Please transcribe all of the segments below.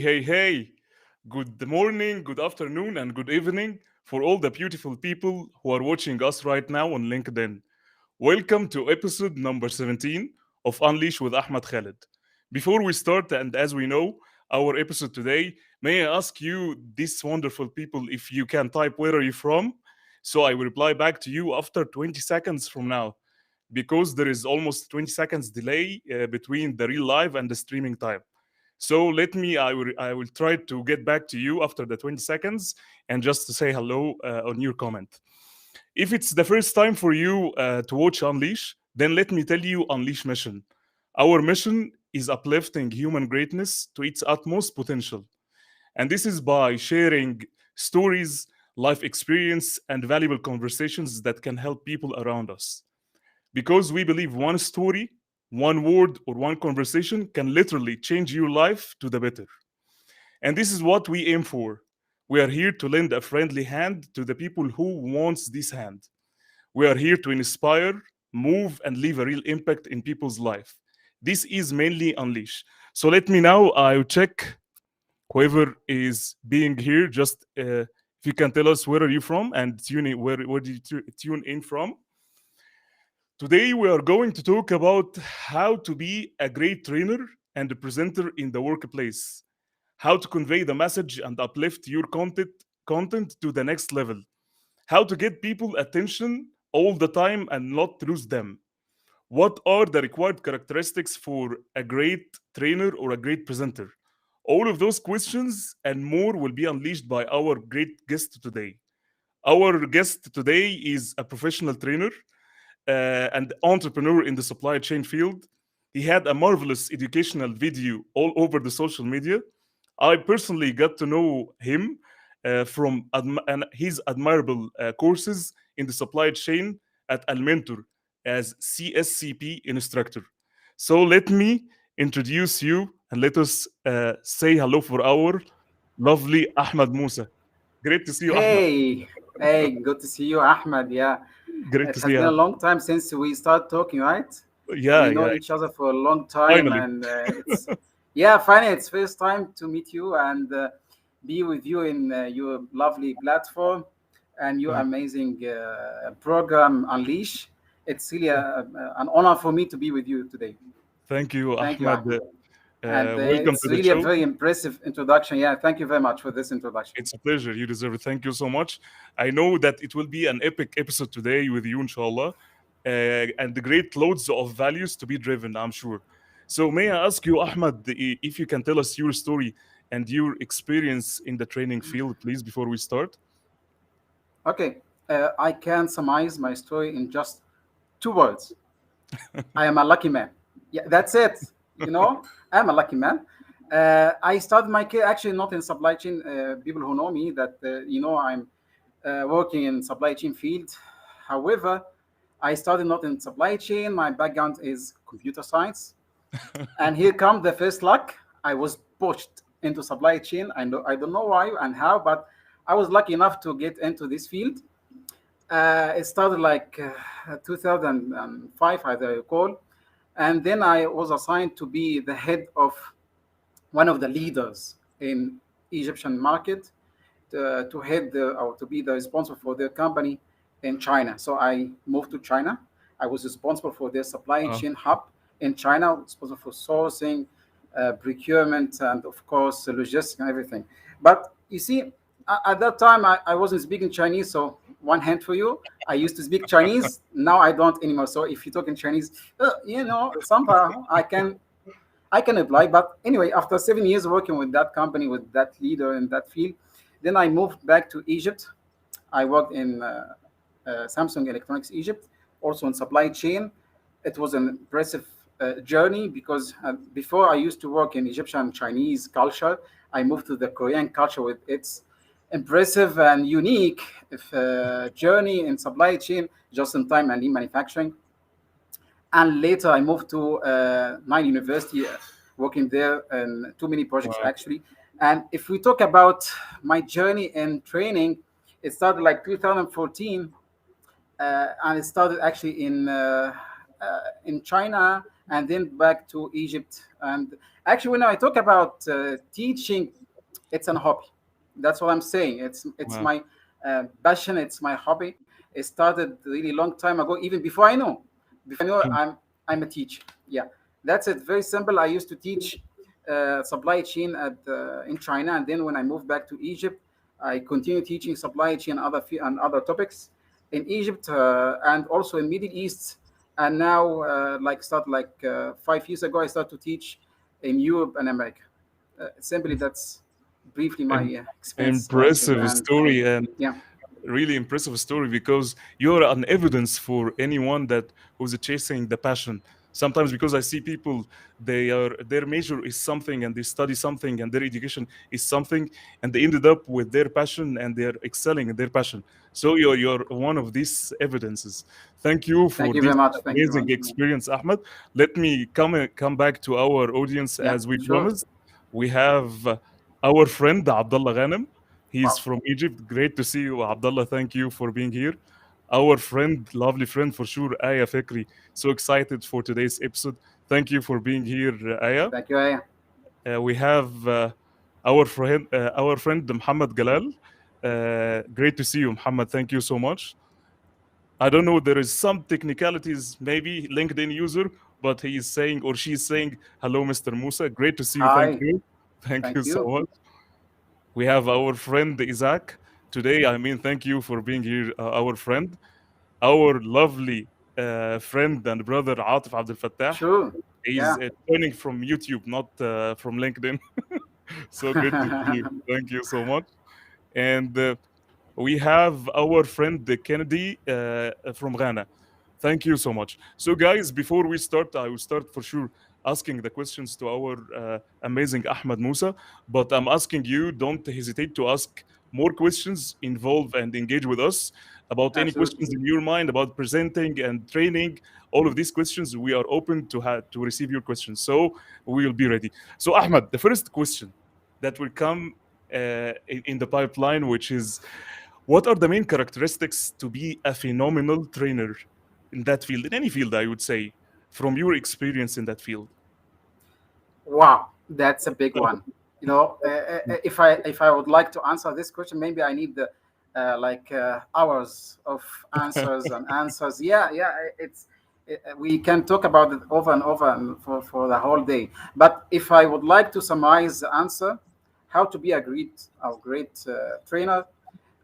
Hey. Good morning, good afternoon, and good evening for all the beautiful people who are watching us right now on LinkedIn. Welcome to episode number 17 of Unleash with Ahmed Khaled. Before we start, and as we know, our episode today, may I ask you, these wonderful people, if you can type where are you from? So I will reply back to you after 20 seconds from now, because there is almost 20 seconds delay between the real live and the streaming time. So I will try to get back to you after the 20 seconds and just to say hello on your comment. If it's the first time for you to watch Unleash, then let me tell you Unleash mission. Our mission is uplifting human greatness to its utmost potential. And this is by sharing stories, life experience, and valuable conversations that can help people around us. Because we believe one story, one word, or one conversation can literally change your life to the better. And this is what we aim for. We are here to lend a friendly hand to the people who wants this hand. We are here to inspire, move, and leave a real impact in people's life. This is mainly Unleash. So let me now, I'll check whoever is being here. Just if you can tell us where are you from and tune in, where did you tune in from? Today, we are going to talk about how to be a great trainer and a presenter in the workplace, how to convey the message and uplift your content to the next level, how to get people attention all the time and not lose them. What are the required characteristics for a great trainer or a great presenter? All of those questions and more will be unleashed by our great guest today. Our guest today is a professional trainer and entrepreneur in the supply chain field. He had a marvelous educational video all over the social media. I personally got to know him from his admirable courses in the supply chain at Almentor as CSCP instructor. So let me introduce you and let us say hello for our lovely Ahmed Musa. Great to see you, Ahmed. Hey, good to see you, Ahmed. Yeah, Great it to see has been a you. long time since we started talking, right? Yeah, We know yeah, each other for a long time, finally. and yeah, finally, it's first time to meet you and be with you in your lovely platform and your Thank amazing program, Unleash. It's really an honor for me to be with you today. thank you, Thank you, Ahmed. Ahmed. And Welcome it's to the really a show. very impressive introduction. Yeah, thank you very much for this introduction. It's a pleasure. You deserve it. Thank you so much. I know that it will be an epic episode today with you, inshallah, and the great loads of values to be driven, I'm sure. So, may I ask you, Ahmed, if you can tell us your story and your experience in the training field, please, before we start? Okay, I can summarize my story in just two words. I am a lucky man. Yeah, that's it. You know, I'm a lucky man. I started my career actually not in supply chain. People who know me that I'm working in supply chain field. However, I started not in supply chain. My background is computer science, and here comes the first luck. I was pushed into supply chain. I don't know why and how, but I was lucky enough to get into this field. It started like 2005, as I recall. And then I was assigned to be the head of one of the leaders in Egyptian market to head or to be the responsible for their company in China. So I moved to China. I was responsible for their supply Uh, chain hub in China, responsible for sourcing, procurement, and of course logistics and everything. But you see, at that time I wasn't speaking Chinese, so one hand for you. I used to speak Chinese. Now I don't anymore. So if you talk in Chinese, somehow I can apply. But anyway, after 7 years working with that company, with that leader in that field, then I moved back to Egypt. I worked in Samsung Electronics Egypt, also in supply chain. It was an impressive journey because before I used to work in Egyptian Chinese culture. I moved to the Korean culture with its impressive and unique journey in supply chain, just in time and lean manufacturing. And later I moved to Nile University, working there in too many projects wow. actually. And if we talk about my journey in training, it started like 2014, and it started actually in China and then back to Egypt. And Actually, when I talk about teaching, it's an hobby. That's what I'm saying. It's Wow. my passion. It's my hobby. It started really long time ago, even before I know. Before I know, Mm, I'm a teacher. Yeah, that's it. Very simple. I used to teach supply chain in China, and then when I moved back to Egypt, I continued teaching supply chain and other topics in Egypt and also in Middle East. And now, like start like 5 years ago, I started to teach in Europe and America. Simply, that's briefly my im- experience like this. Impressive And story, and yeah, really impressive story, because you're an evidence for anyone that who's chasing the passion. Sometimes, because I see people, their major is something and they study something and their education is something, and they ended up with their passion and they're excelling in their passion. So you're one of these evidences. Thank you for thank you this very much. Thank you very amazing much. experience, Ahmed. Let me come back to our audience Yeah, as we sure. promised. We have our friend Abdullah Ghanem. He's Wow. from Egypt. Great to see you, Abdullah. Thank you for being here. Our friend, lovely friend for sure, Aya Fikri. So excited for today's episode. Thank you for being here, Aya. Thank you, Aya. We have our friend Muhammad Galal. Great to see you, Muhammad. Thank you so much. I don't know, there is some technicalities, maybe LinkedIn user, but he is saying or she is saying, hello, Mr. Musa. Great to see you. Thank Hi. you. Thank you Thank so you. much. We have our friend Isaac today. I mean, thank you for being here, our friend. Our lovely friend and brother Atif Abdel Fattah. Sure. He's Yeah. joining from YouTube, not from LinkedIn. So good to see you. Thank you so much. And we have our friend Kennedy from Ghana. Thank you so much. So, guys, before we start, I will start for sure asking the questions to our amazing Ahmed Musa. But I'm asking you, don't hesitate to ask more questions, involve and engage with us about any Absolutely. questions in your mind about presenting and training. All of these questions, we are open to receive your questions. So we will be ready. So, Ahmed, the first question that will come in the pipeline, which is, what are the main characteristics to be a phenomenal trainer in that field, in any field, I would say, from your experience in that field? Wow, that's a big one. If I would like to answer this question, maybe I need the hours of answers and answers. Yeah, yeah, we can talk about it over and over and for the whole day. But if I would like to summarize the answer, how to be a great trainer,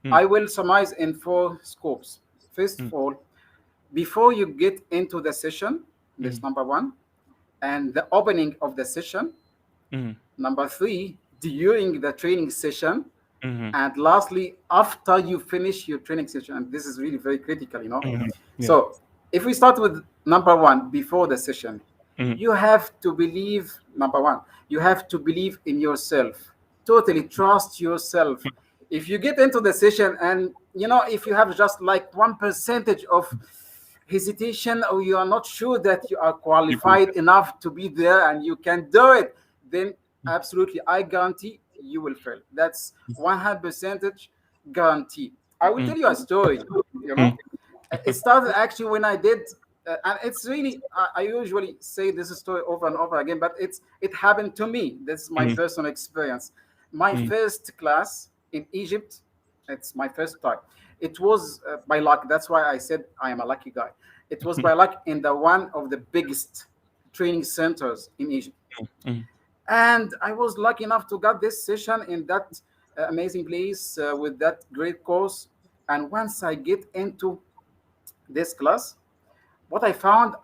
Mm, I will summarize in four scopes. First mm, of all, before you get into the session, mm, this number one, and the opening of the session. mm, Number three, during the training session. mm, And lastly, after you finish your training session. And this is really very critical. mm, yeah. So if we start with number one, before the session, Mm, you have to believe, number one, you have to believe in yourself. Totally trust yourself. If you get into the session and if you have just like 1% of hesitation, or you are not sure that you are people. qualified enough to be there and you can do it, then absolutely, I guarantee you will fail. That's 100% guarantee. I will Mm, tell you a story. You mm, know, it started actually when I did, and it's really, I usually say this story over and over again, but it happened to me. This is my mm, personal experience. My mm, first class in Egypt, it's my first time. It was by luck. That's why I said I am a lucky guy. It was by luck in the one of the biggest training centers in Egypt, mm, and I was lucky enough to get this session in that amazing place with that great course. And once I get into this class, what I found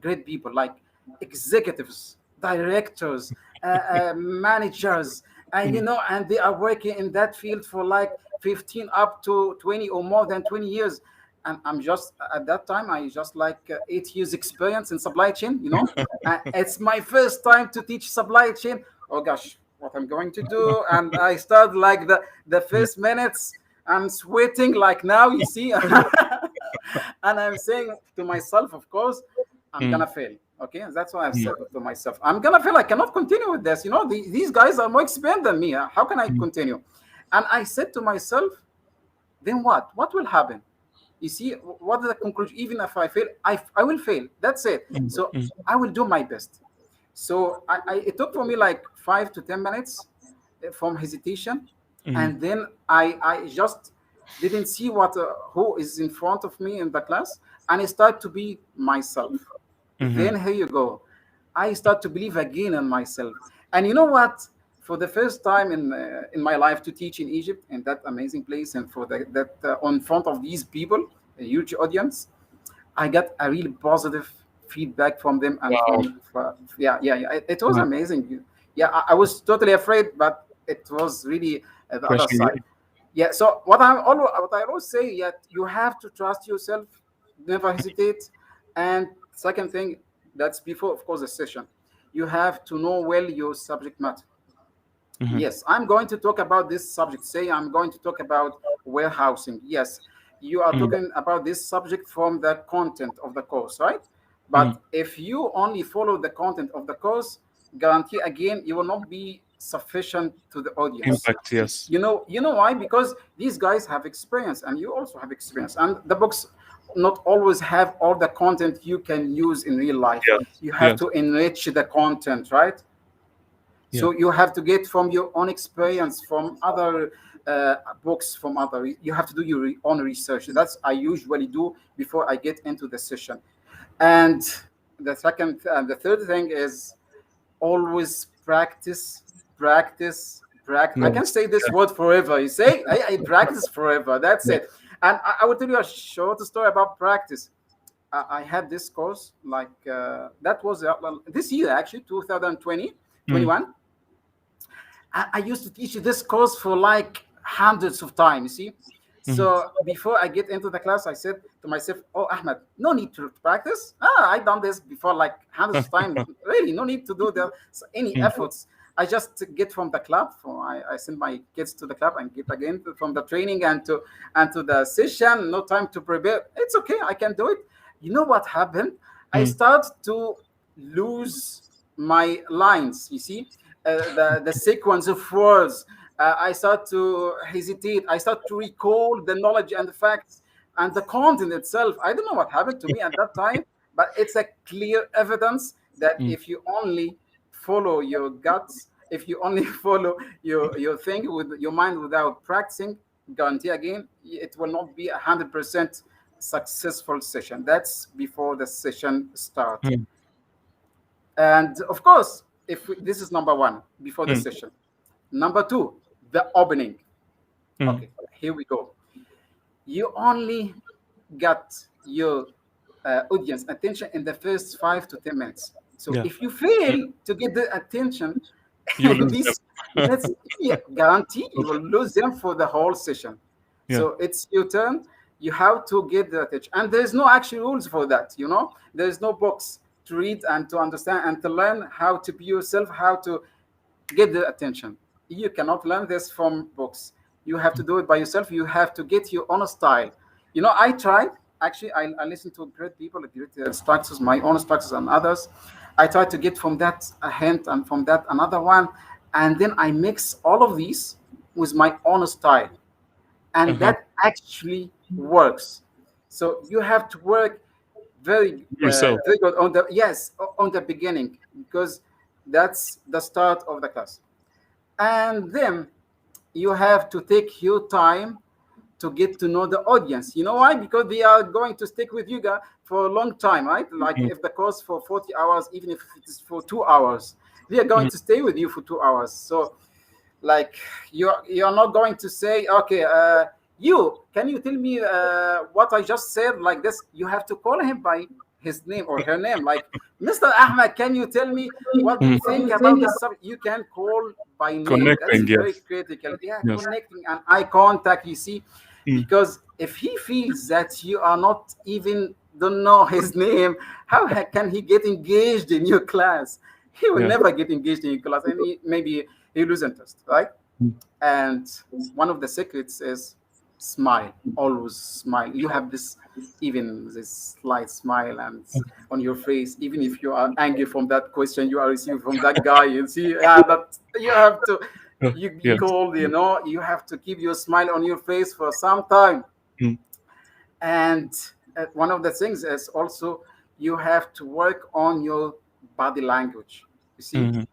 great people like executives, directors, managers, and mm, and they are working in that field for like 15 up to 20 or more than 20 years. And I'm just at that time, I just like 8 years experience in supply chain. It's my first time to teach supply chain. Oh gosh, what I'm going to do. And I start like the mm, first minutes, I'm sweating like now, you see. And I'm saying to myself, of course, I'm mm, gonna fail. Okay, that's what I've mm, said to myself. I'm gonna fail. I cannot continue with this. These guys are more experienced than me. How can I mm, continue? And I said to myself, then what? What will happen? You see, what is the conclusion? Even if I fail, I will fail. That's it. mm, So mm, I will do my best. So it took for me like 5 to 10 minutes from hesitation, Mm-hmm. and then I just didn't see what who is in front of me in the class, and I start to be myself. Mm-hmm. Then here you go, I start to believe again in myself. And you know what? For the first time in my life to teach in Egypt, in that amazing place, and for that on front of these people, a huge audience, I got a really positive feedback from them and Wow. yeah. It was Uh-huh. amazing. Yeah, I was totally afraid, but it was really the other Crushing side. it. Yeah. So what I always say, yet you have to trust yourself, never hesitate. And second thing, that's before of course the session, you have to know well your subject matter. Mm-hmm. Yes, I'm going to talk about this subject. Say I'm going to talk about warehousing. Yes, you are Mm-hmm. talking about this subject from the content of the course, right? Mm-hmm. But if you only follow the content of the course, guarantee again you will not be sufficient to the audience. Impact, yes. You know why? Because these guys have experience and you also have experience. And the books not always have all the content you can use in real life. Yes. You have Yes. to enrich the content, right? Yeah. So you have to get from your own experience, from other books, from other. You have to do your own research. That's I usually do before I get into the session. And the third thing is always practice, practice, practice. I can Yes. say this Yeah. word forever. You say I practice forever. That's Yeah. it. And I will tell you a short story about practice. I had this course like that was this year actually 2020 Mm. 21. I used to teach this course for like hundreds of times, you see. Mm-hmm. So before I get into the class, I said to myself, "Oh, Ahmed, no need to practice. Ah, I done this before like hundreds of times. Really, no need to do any Mm. efforts. I just get from the club. I send my kids to the club and get again from the training and to the session. No time to prepare. It's okay. I can do it. You know what happened? I Mm. start to lose my lines. You see, the sequence of words. I start to hesitate. I start to recall the knowledge and the facts and the content itself. I don't know what happened to me at that time, but it's a clear evidence that Mm. if you only follow your guts, if you only follow your thing with your mind without practicing, guarantee again, it will not be 100% successful session. That's before the session start. Mm. And of course, this is number one before the Mm. session. Number two, the opening. Mm. Okay, here we go. You only got your audience attention in the first 5 to 10 minutes. So Yeah. if you Mm. fail to get the attention You in lose them. this minutes, yeah, guarantee you will lose them for the whole session. Yeah. So it's your turn. You have to get the attention, and there's no actual rules for that. There's no books to read and to understand and to learn how to be yourself, how to get the attention. You cannot learn this from books. You have to do it by yourself. You have to get your own style. I tried. Actually, I listened to great people, great instructors, my own instructors and others. I tried to get from that a hint and from that another one. And then I mix all of these with my own style. And Uh-huh. that actually works. So you have to work Yourself. very good on the beginning, because that's the start of the class. And then you have to take your time to get to know the audience. You know why? Because they are going to stick with you for a long time, right? Like Mm. if the course for 40 hours, even if it is for 2 hours, they are going Mm. to stay with you for 2 hours. So like you're not going to say, okay, you can you tell me what I just said like this. You have to call him by his name or her name, like Mr. Ahmed, can you tell me what do Mm. you think about this subject? You can call by name. That's Connecting, very yes. critical. Yeah, Yes. connecting and eye contact, you see. Mm. Because if he feels that you are not even don't know his name, how can he get engaged in your class? He will Yeah. never get engaged in your class, and maybe he lose interest, right? Mm. And one of the secrets is smile. Always smile. You have this, even this slight smile and on your face, even if you are angry from that question you are receiving from that guy. You see, that you have to. You be Yes. cold. You have to keep your smile on your face for some time. Mm. And one of the things is also you have to work on your body language. You see, Mhm.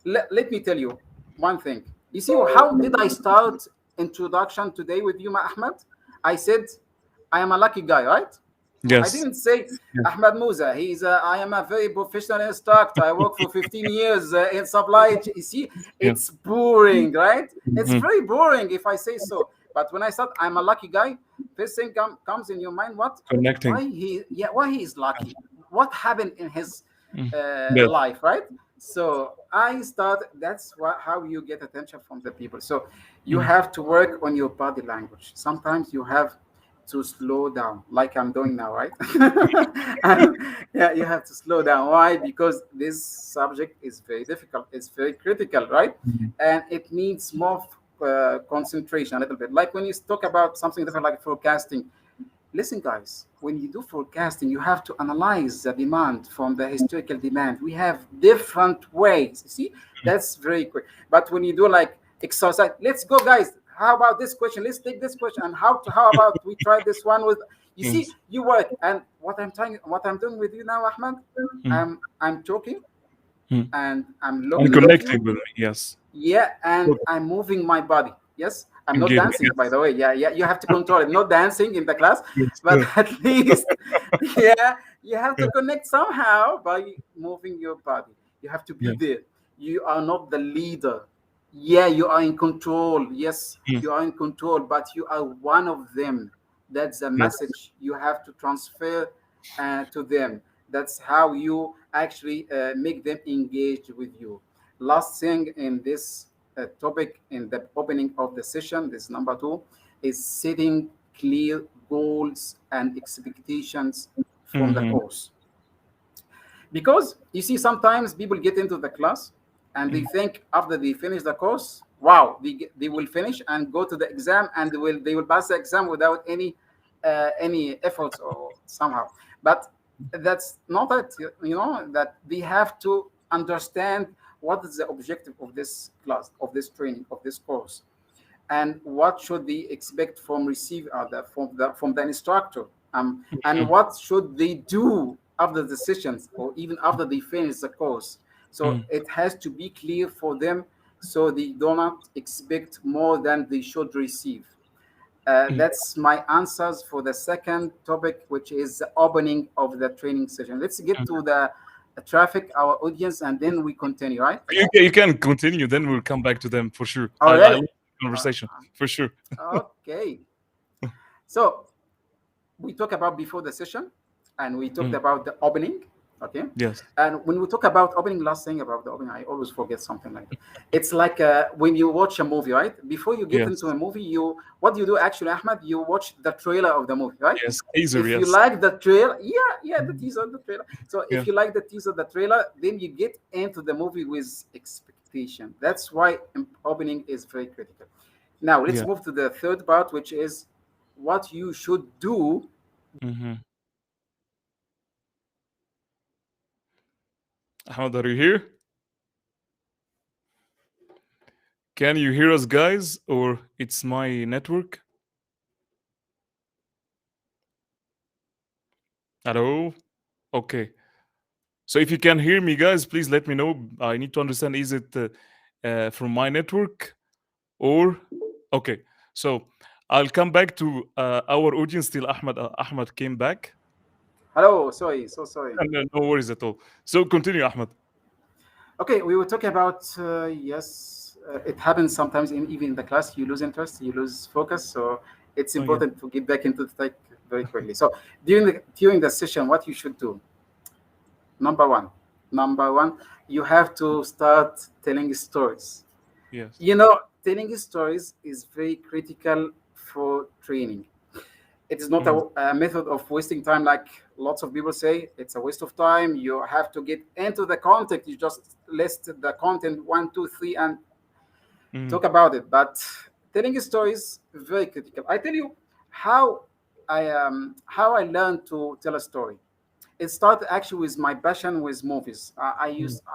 let me tell you one thing. You see, how did I start introduction today with you, Ahmed? I said, I am a lucky guy, right? I Yes. didn't say Yeah. Ahmed Musa. I am a very professional instructor. I work for 15 years in supply. You see, Yeah. it's boring, right? It's Mhm. very boring if I say so. But when I said I'm a lucky guy, first thing comes in your mind, what? Connecting. Why he is lucky? What happened in his Mm. Yes. life, right? So I start. That's how you get attention from the people. So you Mm. have to work on your body language. Sometimes you have to slow down, like I'm doing now, right? Yeah, you have to slow down. Why? Because this subject is very difficult. It's very critical, right? Mhm. And it needs more concentration a little bit. Like when you talk about something different, like forecasting. Listen, guys, when you do forecasting, you have to analyze the demand from the historical demand. We have different ways. You see, that's very quick. But when you do like exercise, let's go, guys. How about this question? Let's take this question. And how about we try this one with you see, Yes. you work. And what I'm doing with you now, Ahmed, Mm. I'm talking Mm. and I'm And looking at connecting you. with me. Yes. Yeah, and Okay. I'm moving my body. Yes, I'm not Engagement. dancing, by Yes. the way. Yeah, yeah, you have to control it. Not dancing in the class, Yes. but at least, yeah, you have to Yeah. connect somehow by moving your body. You have to be Yeah. there. You are not the leader. Yeah, you are in control. Yes, Mm. you are in control, but you are one of them. That's the Yes. message you have to transfer to them. That's how you actually make them engage with you. Last thing in this topic, in the opening of the session, this number two, is setting clear goals and expectations from the Mhm. course. Because you see, sometimes people get into the class and they Mm. think after they finish the course, wow, they will finish and go to the exam and they will pass the exam without any efforts or somehow. But that's not it. You know that they have to understand what is the objective of this class, of this training, of this course, and what should they expect from from the instructor, and Mm. what should they do after the sessions or even after they finish the course. So Mm. it has to be clear for them, so they do not expect more than they should receive. Mm. That's my answers for the second topic, which is the opening of the training session. Let's get Mm. to the traffic, our audience, and then we continue, right? You can continue, then we'll come back to them for sure. I Already. love the Uh, conversation for sure. okay. So we talked about before the session, and we talked Mm. about the opening. Okay. Yes. And when we talk about opening, last thing about the opening, I always forget something like that. It's like when you watch a movie, right? Before you get into Yes. a movie, you what do you do actually, Ahmed? You watch the trailer of the movie, right? Yes. Easier. If you Yes. like the trailer, yeah, the teaser, the trailer. So Yeah. if you like the teaser, the trailer, then you get into the movie with expectation. That's why opening is very critical. Now let's Yeah. move to the third part, which is what you should do. Hmm. Ahmed, are you here? Can you hear us, guys, or it's my network? Hello. Okay. So if you can hear me, guys, please let me know. I need to understand: is it from my network or okay? So I'll come back to our audience till Ahmed came back. Hello, sorry, so sorry. And no worries at all. So continue, Ahmed. Okay, we were talking about yes, it happens sometimes even in the class. You lose interest, you lose focus. So it's Oh yeah. important to get back into the tech very quickly. So during the session, what you should do? Number one, number one, you have to start telling stories. Yes. You know, telling stories is very critical for training. It is not Mm. a method of wasting time, like lots of people say. It's a waste of time. You have to get into the content. You just list the content one, two, three, and Mm. talk about it. But telling a story is very critical. I tell you how I learned to tell a story. It started actually with my passion with movies. Mm.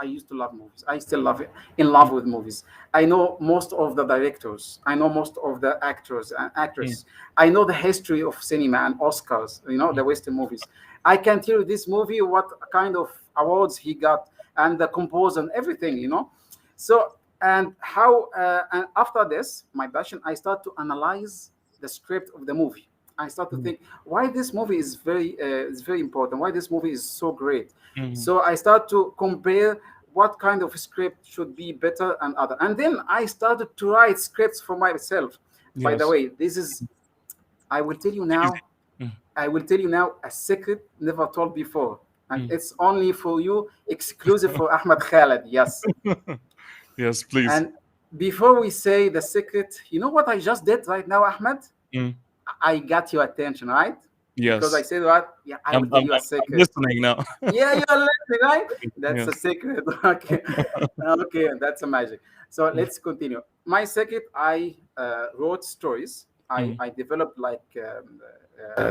I used to love movies. I still love it. In love with movies. I know most of the directors. I know most of the actors and Mm. actresses. I know the history of cinema and Oscars. You know Mm. the Western movies. I can tell you this movie what kind of awards he got. and the composer and everything, you know. So and how and after this, my passion, I start to analyze the script of the movie. I start to Mm, think why this movie is very important, why this movie is so great. mm, So I start to compare what kind of script should be better and other, and then I started to write scripts for myself. By the yes. way, this is, I will tell you Easy. now, Mm, I will tell you now a secret never told before, and mm. it's only for you, exclusive for Ahmed Khaled. Yes. Yes, please. And before we say the secret, you know what I just did right now, Ahmed? Mm, I got your attention, right? Because I yes. said what? Yeah, I I'm, will tell I'm, you a I'm secret. listening now. Yeah, you're listening, right? That's a Yes. secret. Okay. Okay, that's a magic. So Mm, let's continue. My secret, I wrote stories. mm, I developed like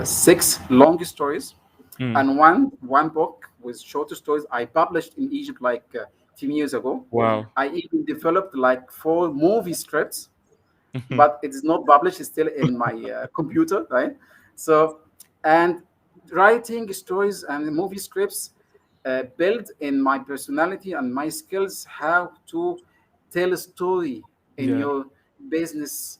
six long stories mm. and one book with shorter stories I published in Egypt like 10 years ago. Wow. I even developed like four movie scripts, but it is not published. It's still in my computer, right? So, and writing stories and movie scripts build in my personality and my skills how to tell a story in Yeah. your business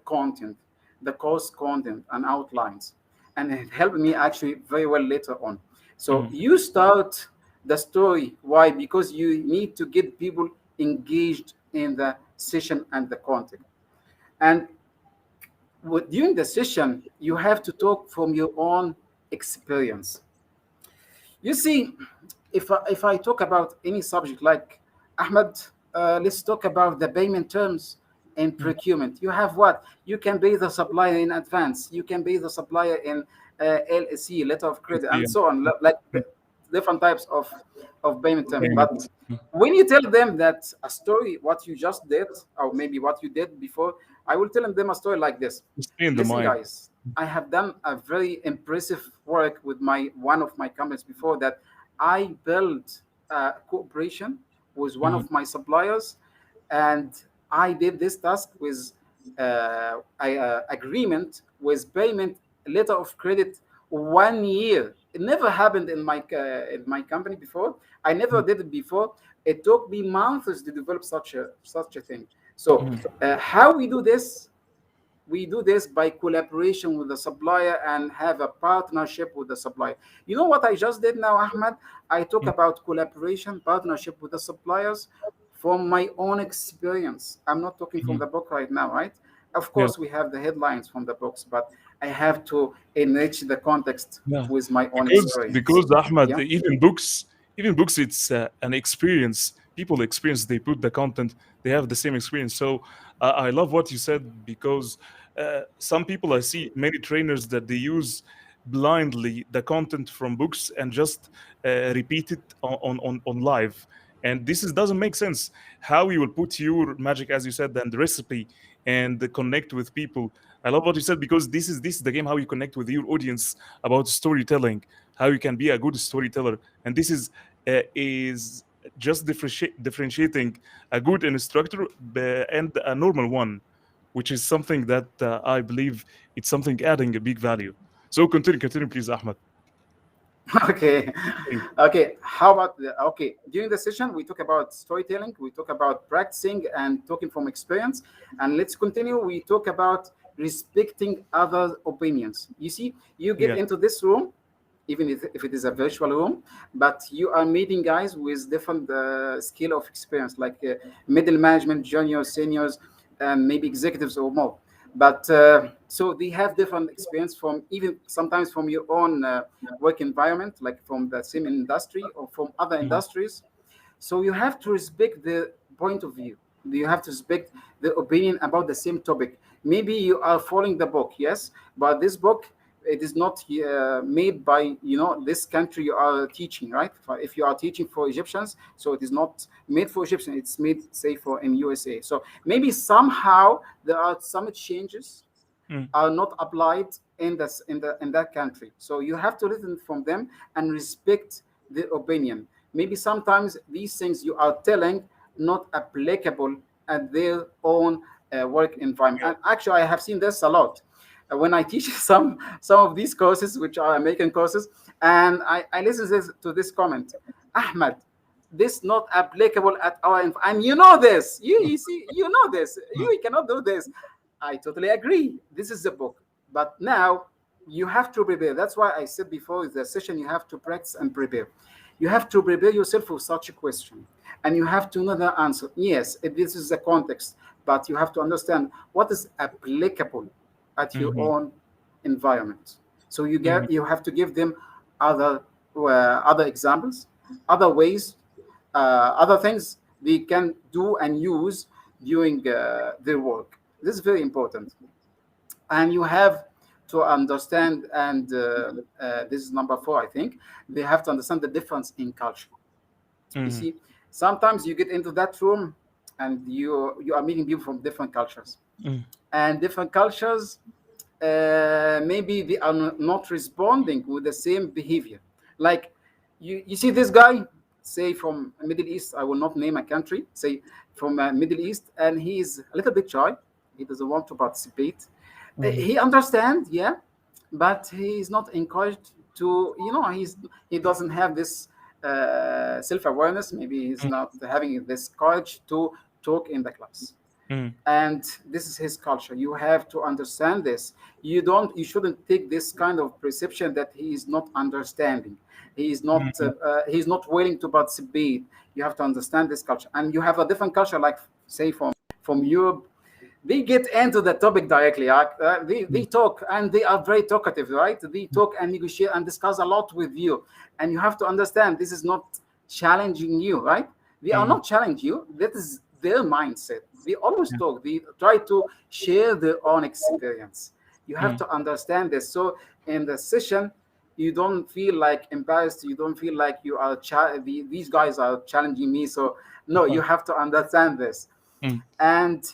content, the course content and outlines, and it helped me actually very well later on. So Mm, you start the story. Why? Because you need to get people engaged in the session and the content. And during the session, you have to talk from your own experience. You see, if I talk about any subject like Ahmed, let's talk about the payment terms and mm. procurement. You have what? You can pay the supplier in advance. You can pay the supplier in LC, letter of I credit, see. and Yeah. so on. Like different types of payment terms. But Payment. Mm. when you tell them that a story, what you just did, or maybe what you did before, I will tell them a story like this. Stay in the Listen, mind. guys, I have done a very impressive work with my one of my companies before that. I built a cooperation with one Mm, of my suppliers, and I did this task with agreement with payment letter of credit 1 year. It never happened in my company before. I never mm, did it before. It took me months to develop such a thing. So mm. how we do this? We do this by collaboration with the supplier and have a partnership with the supplier. You know what I just did now, Ahmed? I talk Mm. about collaboration, partnership with the suppliers from my own experience. I'm not talking from Mm. the book right now, right? Of Yeah. course, we have the headlines from the books, but I have to enrich the context Yeah. with my own experience. Because Ahmed, Yeah. even books, it's an experience. People experience. They put the content. They have the same experience. So I love what you said because some people I see many trainers that they use blindly the content from books and just repeat it on live. And doesn't make sense. How you will put your magic, as you said, and the recipe and the connect with people. I love what you said because this is the game how you connect with your audience about storytelling, how you can be a good storyteller, and this is just differentiating a good instructor and a normal one, which is something that I believe it's something adding a big value. So continue, please, Ahmed. Okay. Please. Okay, how about okay, during the session we talk about storytelling, we talk about practicing and talking from experience, and let's continue. We talk about respecting other opinions. You see, you get Yeah. into this room, even if it is a virtual room, but you are meeting guys with different scale of experience, like middle management, juniors, seniors, and maybe executives or more. But so they have different experience from even sometimes from your own work environment, like from the same industry or from other Mm, industries. So you have to respect the point of view. You have to respect the opinion about the same topic. Maybe you are following the book, yes, but this book, it is not made by this country you are teaching, right? If you are teaching for Egyptians, so it is not made for Egyptians. It's made, say, for in USA. So maybe somehow there are some changes mm, are not applied in that country. So you have to listen from them and respect their opinion. Maybe sometimes these things you are telling not applicable at their own work environment. yeah. And actually, I have seen this a lot when I teach some of these courses, which are American courses, and I listen to this comment, Ahmed. this not applicable at our and you know this. You see, you know this. You cannot do this. I totally agree. This is the book. But now you have to prepare. That's why I said before the session you have to practice and prepare. You have to prepare yourself for such a question. And you have to know the answer. Yes, this is the context, but you have to understand what is applicable at your Mhm. own environment. So Mhm. you have to give them other other examples, other ways, other things they can do and use during their work. This is very important, and you have to understand. And this is number four, I think. They have to understand the difference in culture. You Mhm. see, sometimes you get into that room and you are meeting people from different cultures, Mhm. and different cultures maybe they are not responding with the same behavior. Like you see this guy, say from Middle East. I will not name a country. Say from Middle East, and he is a little bit shy. He doesn't want to participate. Mhm. He understands, yeah, but he is not encouraged to. He doesn't have this self awareness. Maybe he's not having this courage to talk in the class, Mhm. and this is his culture. You have to understand this. You shouldn't take this kind of perception that he is not understanding, Mhm. he's not willing to participate. You have to understand this culture, and you have a different culture, like say from Europe. They get into the topic directly. They talk, and they are very talkative, right? They talk and negotiate and discuss a lot with you, and you have to understand this is not challenging you, right? They are Mhm. not challenging you. That is their mindset. They always talk. They try to share their own experience. You have Mhm. to understand this. So in the session, you don't feel like embarrassed. You don't feel like these guys are challenging me. So no, you have to understand this. Mhm. And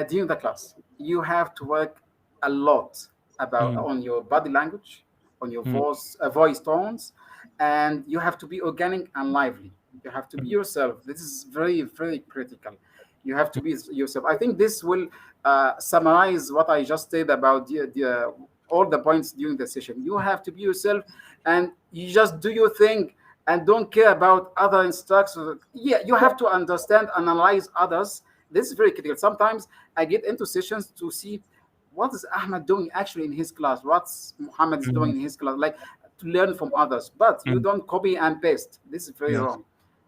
during the class, you have to work a lot about Mhm. on your body language, on your Mhm. voice tones, and you have to be organic and lively. You have to be Mhm. yourself. This is very, very critical. You have to be yourself. I think this will summarize what I just said about all the points during the session. You have to be yourself, and you just do your thing, and don't care about other instructors. Yeah, you have to understand, analyze others. This is very critical. Sometimes I get into sessions to see what is Ahmed doing actually in his class, what's Muhammad is doing Mhm. in his class, like to learn from others. But you Mhm. don't copy and paste. This is very Yes. wrong.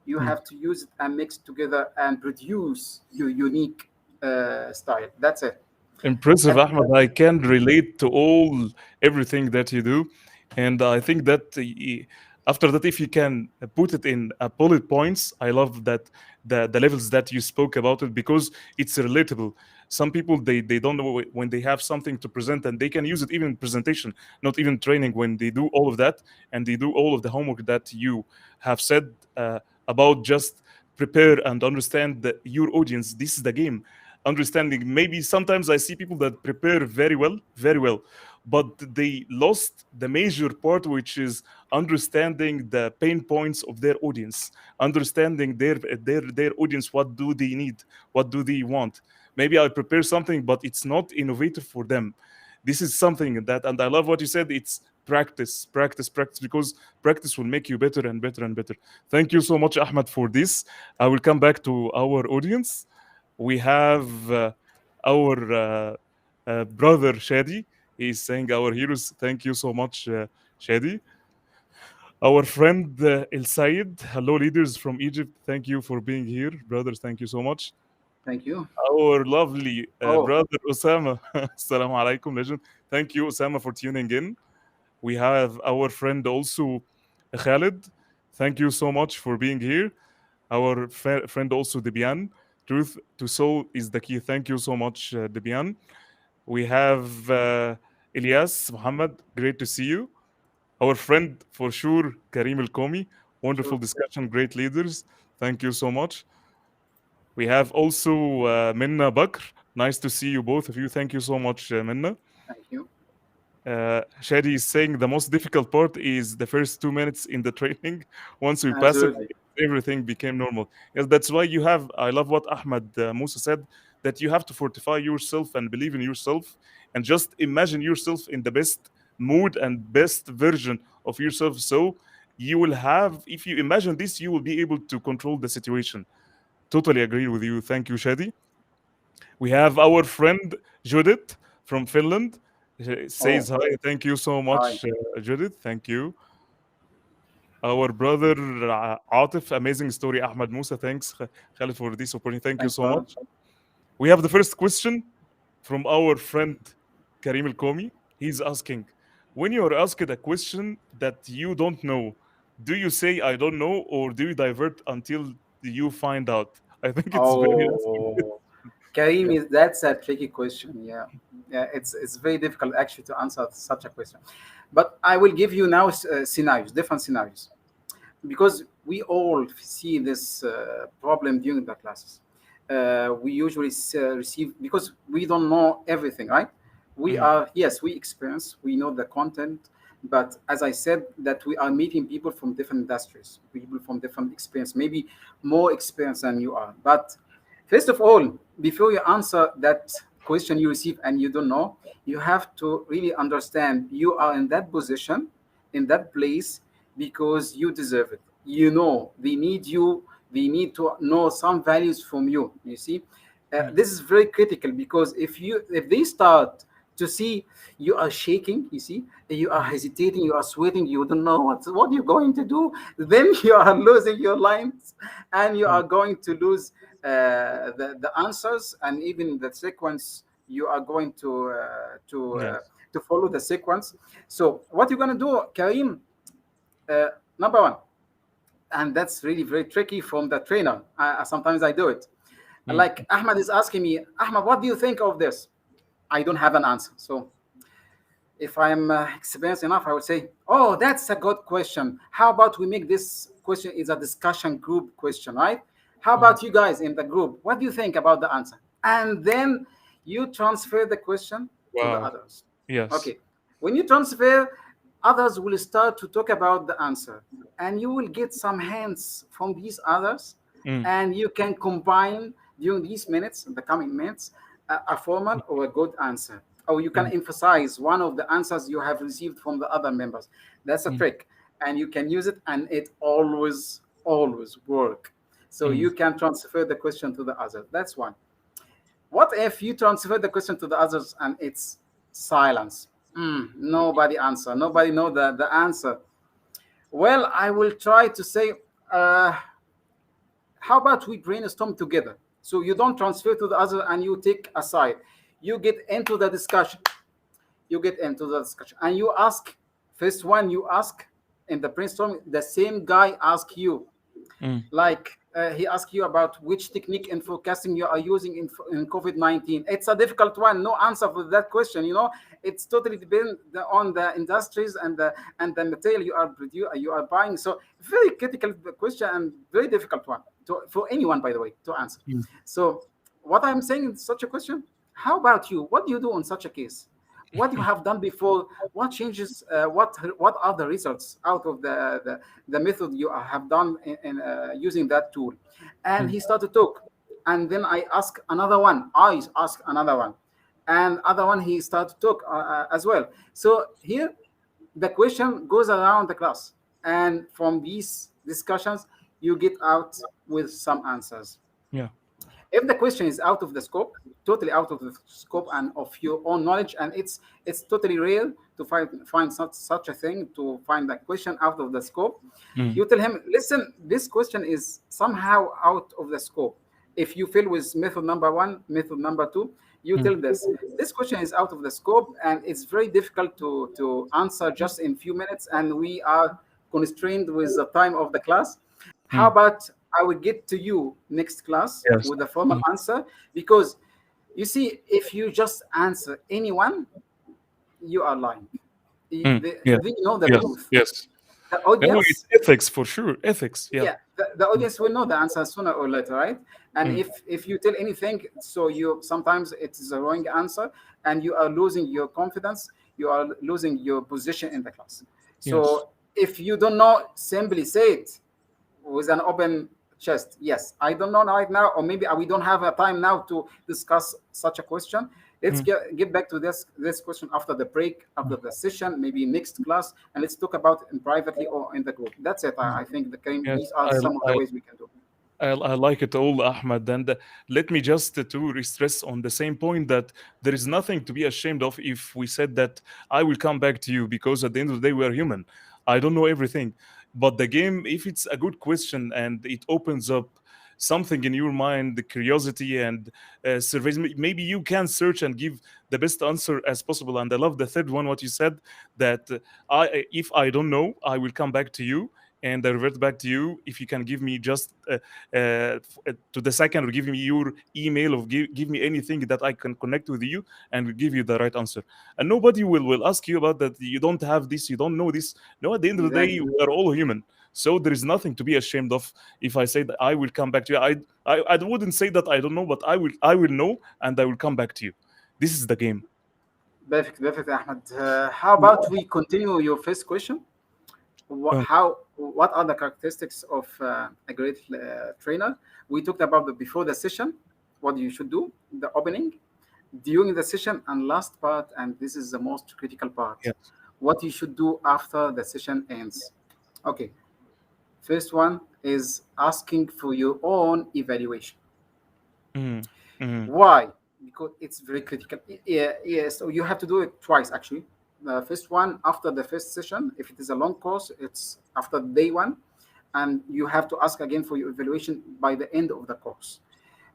You Mhm. have to use it and mix together and produce your unique style. That's it. Impressive, And Ahmed. I can relate to everything that you do, and I think that after that, if you can put it in bullet points, I love that the levels that you spoke about it because it's relatable. Some people they don't know when they have something to present, and they can use it even in presentation, not even training. When they do all of that and they do all of the homework that you have said about just prepare and understand your audience. This is the game understanding. Maybe sometimes I see people that prepare very well, but they lost the major part, which is understanding the pain points of their audience, understanding their audience. What do they need? What do they want? Maybe I prepare something, but it's not innovative for them. This is something that, and I love what you said. It's practice, practice, practice, because practice will make you better and better and better. Thank you so much, Ahmed, for this. I will come back to our audience. We have our brother Shadi. He's saying our heroes. Thank you so much, Shadi. Our friend El Sayed. Hello, leaders from Egypt. Thank you for being here, brothers. Thank you so much. thank you. Our lovely Oh, brother Osama. Assalamu alaikum, legend. Thank you, Osama, for tuning in. We have our friend also Khalid. Thank you so much for being here. Our friend also Debian. Truth to soul is the key. Thank you so much, Debian. We have Ilyas Muhammad. Great to see you. Our friend for sure, Karim El Komi. Wonderful sure. discussion. Great leaders. Thank you so much. We have also Minna Bakr. Nice to see you, both of you. Thank you so much, Minna. Thank you. Shadi is saying the most difficult part is the first 2 minutes in the training. Once we pass it, Absolutely. everything became normal. Yes, that's why you have. I love what Ahmed Musa said, that you have to fortify yourself and believe in yourself, and just imagine yourself in the best mood and best version of yourself. So you will have, if you imagine this, you will be able to control the situation. Totally agree with you. Thank you, Shadi. We have our friend Judith from Finland. Says Oh, hi. Thank you so hi. much, Judith. Thank you. Our brother Atif, amazing story. Ahmed Musa, thanks, Khalid, for this opportunity. Thank you Thanks, so brother. much. We have the first question from our friend Karim El Komi. He's asking, when you are asked a question that you don't know, do you say I don't know, or do you divert until you find out? I think it's very asking. Oh, Karim, Yeah. is that's a tricky question. Yeah, yeah, it's very difficult actually to answer such a question. But I will give you now scenarios, different scenarios, because we all see this problem during the classes. We usually receive because we don't know everything, right? We Mm, are yes, we experience, we know the content, but as I said, that we are meeting people from different industries, people from different experience, maybe more experience than you are. But first of all, before you answer that question you receive and you don't know, you have to really understand you are in that position, in that place, because you deserve it. You know, they need you, they need to know some values from you. You see, mm, this is very critical because if they start to see you are shaking, you see, you are mm, hesitating, you are sweating, you don't know what you're going to do, then you are losing your lines and you mm. are going to lose the answers and even the sequence you are going Yes. to follow the sequence. So what you're going to do, Karim, uh, number one, and that's really very tricky from the trainer. Sometimes I do it. Mm, Like Ahmed is asking me, Ahmed, what do you think of this? I don't have an answer. So if I'm experienced enough, I would say, oh, that's a good question. How about we make this question is a discussion group question, right? How mm. about you guys in the group? What do you think about the answer? And then you transfer the question to the Wow. others. Yes. Okay. When you transfer, others will start to talk about the answer, and you will get some hints from these others, Mm, and you can combine during these minutes, the coming minutes, a formal or a good answer, or you can mm, emphasize one of the answers you have received from the other members. That's a mm, trick, and you can use it, and it always work. So mm, you can transfer the question to the other. That's one. What if you transfer the question to the others and it's silence? Nobody answer. Nobody know the answer. Well, I will try to say, uh, how about we brainstorm together? So you don't transfer to the other and you take aside. You get into the discussion. You get into the discussion and you ask, first one you ask in the brainstorm, the same guy ask you, mm, like he asked you about which technique in forecasting you are using in COVID-19. It's a difficult one. No answer for that question. You know, it's totally depend on the industries and the material you are buying. So very critical question and very difficult one for anyone, by the way, to answer. mm, So what I'm saying in such a question, how about you? What do you do in such a case? What you have done before, what changes, what are the results out of the method you have done in using that tool. And mm, he started to talk, and then I ask another one, and other one he started to talk as well. So here the question goes around the class, and from these discussions you get out with some answers. yeah. If the question is out of the scope, totally out of the scope and of your own knowledge, and it's totally real to find such a thing, to find that question out of the scope, Mm, you tell him, listen, this question is somehow out of the scope. If you fail with method number one, method number two, you mm, tell this question is out of the scope and it's very difficult to answer just in few minutes, and we are constrained with the time of the class. How mm. about I will get to you next class Yes. with a formal Mm, answer? Because you see, if you just answer anyone, you are lying. mm. Yes. They know the Yes. truth. Yes. The No, it's audience, ethics for sure. Ethics. Yeah. yeah, the audience will know the answer sooner or later, right? And Mm, if you tell anything, so you sometimes it's the wrong answer, and you are losing your confidence, you are losing your position in the class. yes. So if you don't know, simply say it with an open chest. Yes, I don't know right now, or maybe we don't have a time now to discuss such a question. Let's mm. get back to this question after the break, after the session, maybe next class, and let's talk about it in privately or in the group. That's it. I think Yes, these are some of the ways we can do. I like it all, Ahmed. And let me just to stress on the same point that there is nothing to be ashamed of if we said that I will come back to you, because at the end of the day, we are human. I don't know everything. But the game, if it's a good question and it opens up something in your mind, the curiosity and surveys, maybe you can search and give the best answer as possible. And I love the third one, what you said, that if I don't know, I will come back to you and I revert back to you if you can give me just to the second, or give me your email, or give me anything that I can connect with you and will give you the right answer. And nobody will ask you about that. You don't have this, you don't know this. No, at the end of the day, Exactly. we are all human. So there is nothing to be ashamed of. If I say that I will come back to you, I wouldn't say that I don't know, but I will know and I will come back to you. This is the game. Perfect, perfect, Ahmed. How about we continue your first question? Um, What are the characteristics of a great trainer? We talked about the before the session, what you should do, the opening, during the session, and last part, and this is the most critical part, yes. what you should do after the session ends. Okay, first one is asking for your own evaluation. Mm, mm, Why? Because it's very critical. Yeah, yeah. So you have to do it twice actually. The first one after the first session. If it is a long course, it's after day one, and you have to ask again for your evaluation by the end of the course.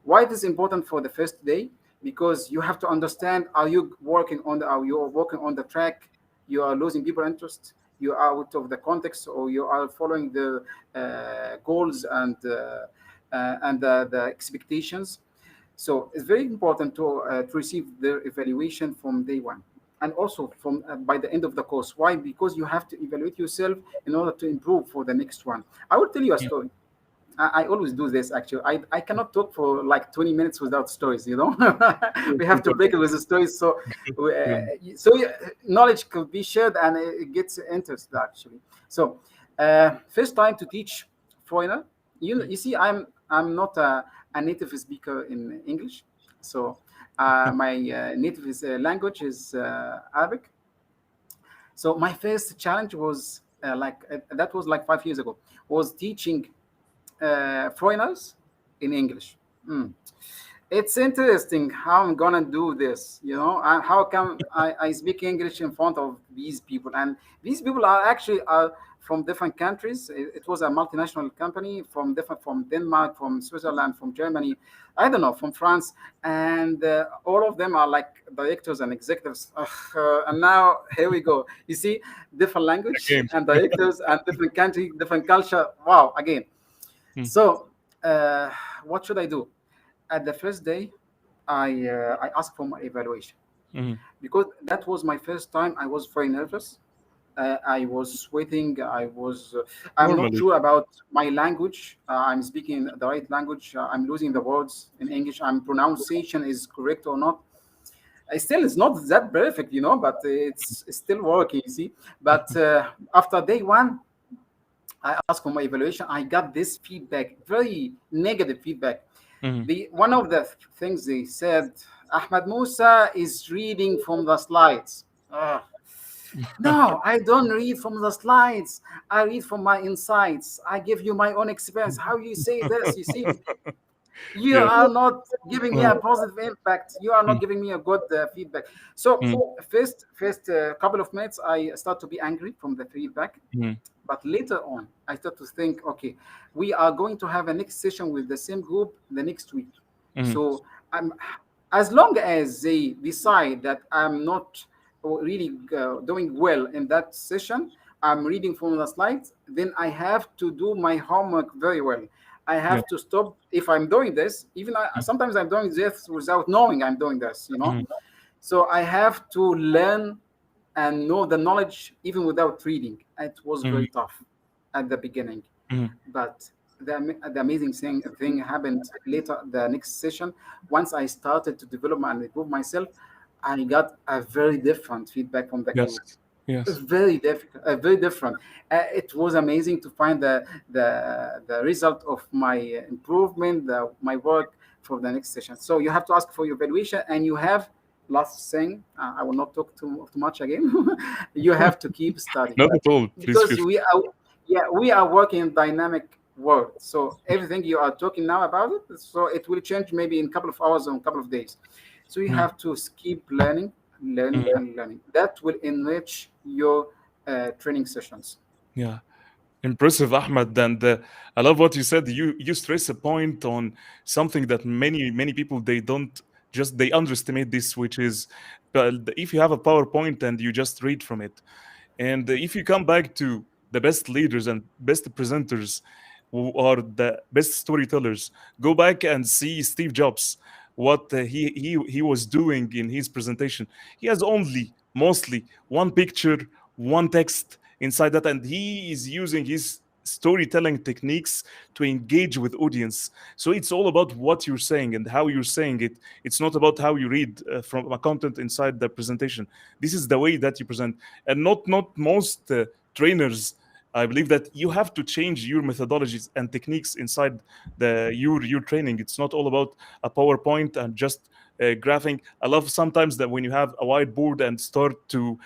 Why it is important for the first day? Because you have to understand: are you working on the track? You are losing people interest. You are out of the context, or you are following the goals and the expectations. So it's very important to receive their evaluation from day one, and also from by the end of the course. Why? Because you have to evaluate yourself in order to improve for the next one. I will tell you a mm. story. I always do this actually. I cannot talk for like 20 minutes without stories, you know. We have to Super. break it with the stories. So, Mm, knowledge could be shared and it gets interest actually. So, first time to teach foreigner. You see, I'm not a native speaker in English. So, my native language is Arabic. So my first challenge was that was like 5 years ago. Was teaching foreigners in English. Hmm. It's interesting how I'm gonna do this, you know, and how come I speak English in front of these people, and these people are actually from different countries. It was a multinational company from Denmark, from Switzerland, from Germany, I don't know, from France, and all of them are like directors and executives. And now here we go. You see, different language again. and directors and different country, different culture. Wow, again. Mm, So, what should I do? At the first day, I asked for my evaluation mm. because that was my first time. I was very nervous. I was sweating. I'm not Normally. sure about my language. I'm speaking the right language. I'm losing the words in English. Pronunciation is correct or not. Still, it's not that perfect, you know, but it's still working. You see, but after day one, I asked for my evaluation. I got this feedback, very negative feedback. Mm. One of the things they said, Ahmed Musa is reading from the slides. Ugh. No, I don't read from the slides. I read from my insights. I give you my own experience. How you say this? You see, you Yes. are not giving me Mm, a positive impact. You are not mm, giving me a good feedback. So mm, first couple of minutes, I start to be angry from the feedback. mm, But later on, I start to think, okay, we are going to have a next session with the same group the next week. mm, So I'm, as long as they decide that I'm not really doing well in that session, I'm reading from the slides, then I have to do my homework very well. I yeah. have to stop if I'm doing this. Even Mm, sometimes I'm doing this without knowing I'm doing this, you know. mm, So I have to learn and know the knowledge even without reading. It was mm, very tough at the beginning, mm. but the amazing thing happened later. The next session, once I started to develop and improve myself, I got a very different feedback from the Yes. group. Yes. Very difficult, very different. It was amazing to find the result of my improvement, my work for the next session. So you have to ask for your evaluation, and you have last thing, I will not talk too much again. You have to keep studying Not at all. Please because feel free. we are, yeah, we are working in dynamic world. So everything you are talking now about it, so it will change maybe in a couple of hours or a couple of days. So you Mm, have to keep learning, learning, mm, and learning. That will enrich your training sessions. yeah. Impressive, Ahmed. And I love what you said. You stress a point on something that many people they don't just they underestimate this, which is if you have a PowerPoint and you just read from it, and if you come back to the best leaders and best presenters who are the best storytellers, go back and see Steve Jobs, what he was doing in his presentation. He has only mostly one picture, one text inside that, and he is using his storytelling techniques to engage with audience. So it's all about what you're saying and how you're saying it. It's not about how you read from a content inside the presentation. This is the way that you present, and not most trainers. I believe that you have to change your methodologies and techniques inside your training. It's not all about a PowerPoint and just graphing. I love sometimes that when you have a whiteboard and start to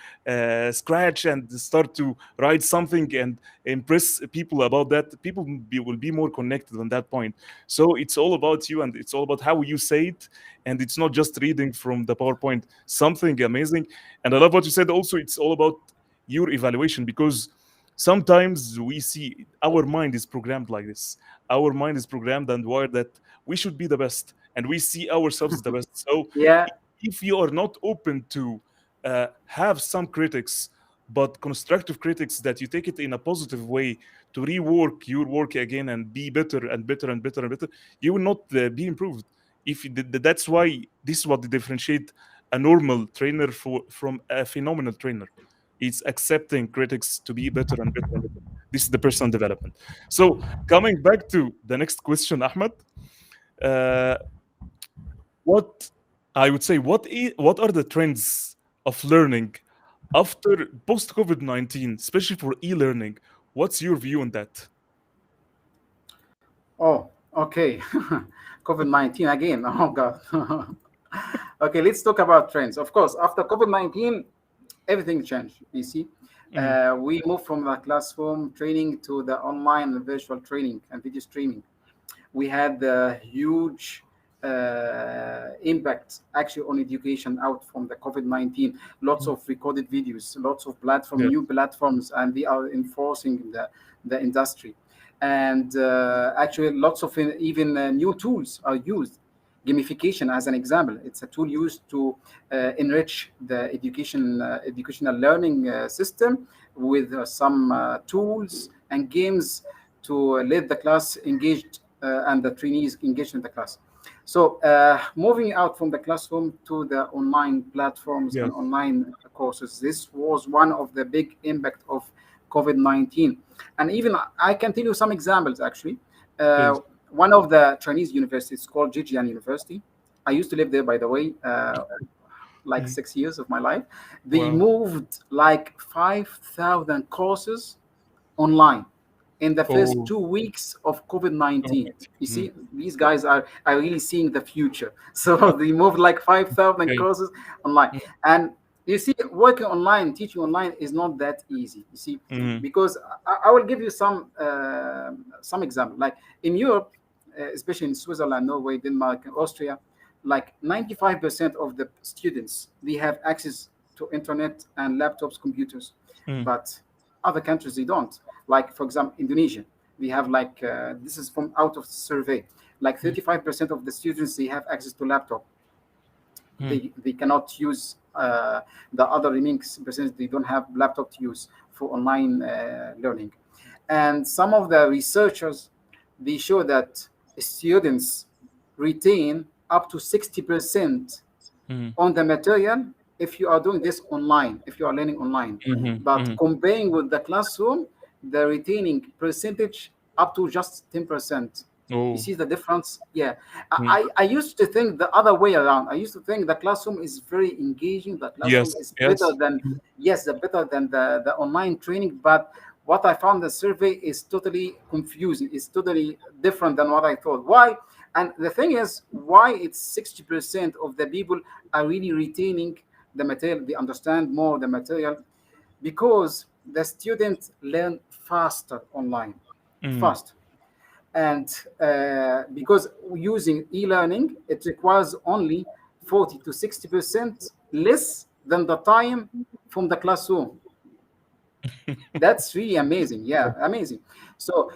scratch and start to write something and impress people about that, people will be more connected on that point. So it's all about you and it's all about how you say it, and it's not just reading from the PowerPoint. Something amazing. And I love what you said also. It's all about your evaluation, because sometimes we see our mind is programmed like this. Our mind is programmed and wired that we should be the best, and we see ourselves as the best. So Yeah, if you are not open to have some critics, but constructive critics, that you take it in a positive way to rework your work again and be better and better and better and better, you will not be improved. If you that's why this is what differentiate a normal trainer from a phenomenal trainer. It's accepting critics to be better and better and better. This is the personal development. So coming back to the next question, Ahmed, uh, what I would say, what are the trends of learning after post COVID-19, especially for e-learning? What's your view on that? oh, okay. COVID-19 again. Oh, God. Okay, let's talk about trends. Of course, after COVID-19, everything changed. You see, Mm, we moved from the classroom training to the online virtual training and video streaming. We had the huge impact actually on education out from the COVID-19. Lots mm, of recorded videos, lots of platform, yeah, new platforms, and they are enforcing the industry. And actually, lots of even new tools are used. Gamification, as an example, it's a tool used to enrich the educational learning system with some tools and games to let the class engaged and the trainees engaged in the class. So moving out from the classroom to the online platforms yeah, and online courses, this was one of the big impact of COVID-19. And even I can tell you some examples actually. please. One of the Chinese universities called Jijian University. I used to live there, by the way, like Mm, 6 years of my life. They wow. moved like 5,000 courses online in the first Oh, 2 weeks of oh, COVID-19. You mm, see, these guys are really seeing the future. So they moved like 5,000 okay. courses online. Mm, And you see, working online, teaching online is not that easy. You see, mm, because I will give you some example. Like in Europe, especially in Switzerland, Norway, Denmark, and Austria, like 95% of the students they have access to internet and laptops, computers, mm, but other countries they don't. Like for example, Indonesia, we have like this is from out of survey, like mm, 35% of the students they have access to laptop. mm, They cannot use the other remaining percentage. They don't have laptop to use for online learning. And some of the researchers they show that students retain up to 60% mm, on the material if you are doing this online, if you are learning online. mhm, But mhm. comparing with the classroom, the retaining percentage up to just 10%. You Oh, see the difference? Yeah. mm, I used to think the other way around. I used to think the classroom is very engaging. The classroom yes, is better yes. than, Mm, yes, better than the online training. But what I found the survey is totally confusing. It's totally different than what I thought. Why? And the thing is, why it's 60% of the people are really retaining the material, they understand more the material, because the students learn faster online, Mm. fast. And because using e-learning, it requires only 40 to 60% less than the time from the classroom. That's really amazing. Yeah, amazing. So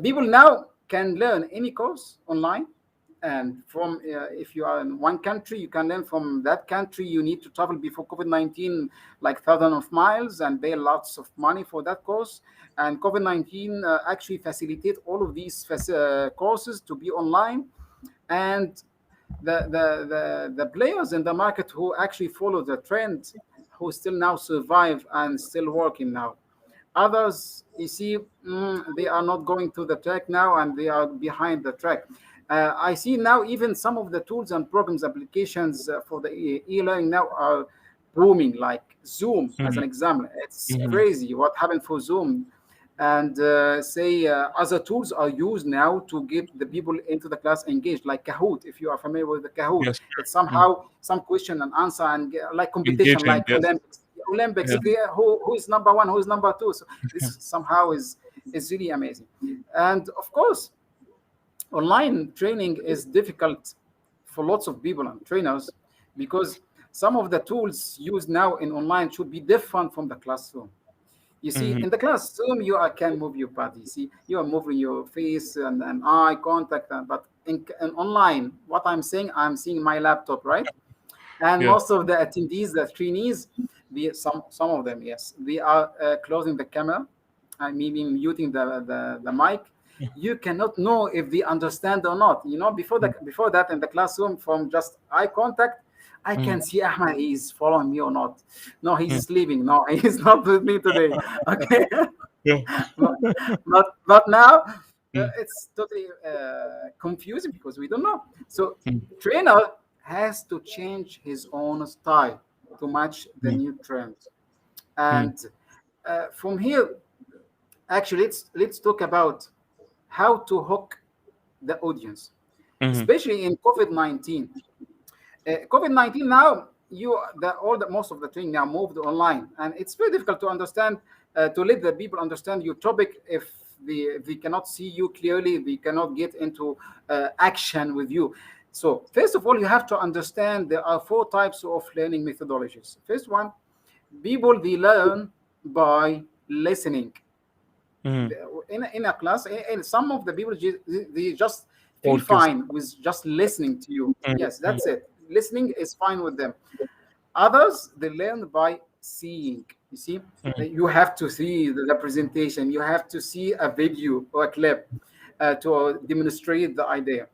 people now can learn any course online, and from if you are in one country, you can learn from that country. You need to travel before COVID-19 like thousands of miles and pay lots of money for that course. And COVID-19 actually facilitate all of these courses to be online. And the players in the market who actually follow the trend, who still now survive and still working now. Others, you see, they are not going to the track now, and they are behind the track. I see now even some of the tools and programs applications for the e-learning now are booming, like Zoom as Mhm. an example. It's Mhm. crazy what happened for Zoom. And say other tools are used now to get the people into the class engaged, like Kahoot. If you are familiar with the Kahoot, Yes, it's sure. Mm. somehow some question and answer, and like competition, Engaging, like yes. Olympics. Yeah. Okay, who is number one, who is number two? So this somehow is really amazing. And of course, online training is difficult for lots of people and trainers, because some of the tools used now in online should be different from the classroom. You see, Mhm. in the classroom, can move your body. See, you are moving your face and eye contact, but in online, what I'm seeing my laptop, right? And Yes. most of the attendees, the trainees, some of them, yes, they are closing the camera, and maybe muting the mic. You cannot know if they understand or not. Mm. Before that in the classroom, from just eye contact, I Mm. can see Ahmed is following me or not. No, Mm. he's sleeping. No, he's not with me today. Okay, Yeah. but, but now Mm. it's totally confusing because we don't know. So Mm. trainer has to change his own style to match the Mm. new trends. Mm. And from here, actually, let's talk about how to hook the audience, Mhm. especially in COVID-19. COVID-19 now, all the most of the training now moved online, and it's very difficult to understand, to let the people understand your topic if they cannot see you clearly, they cannot get into action with you. So first of all, you have to understand there are four types of learning methodologies. First one, people they learn by listening. Mhm. In a class, and some of the people they just feel Focus. fine with just listening to you. Mm. Yes, Mm. that's it. Listening is fine with them. Others, they learn by seeing. You see, Mm. you have to see the presentation, you have to see a video or a clip to demonstrate the idea.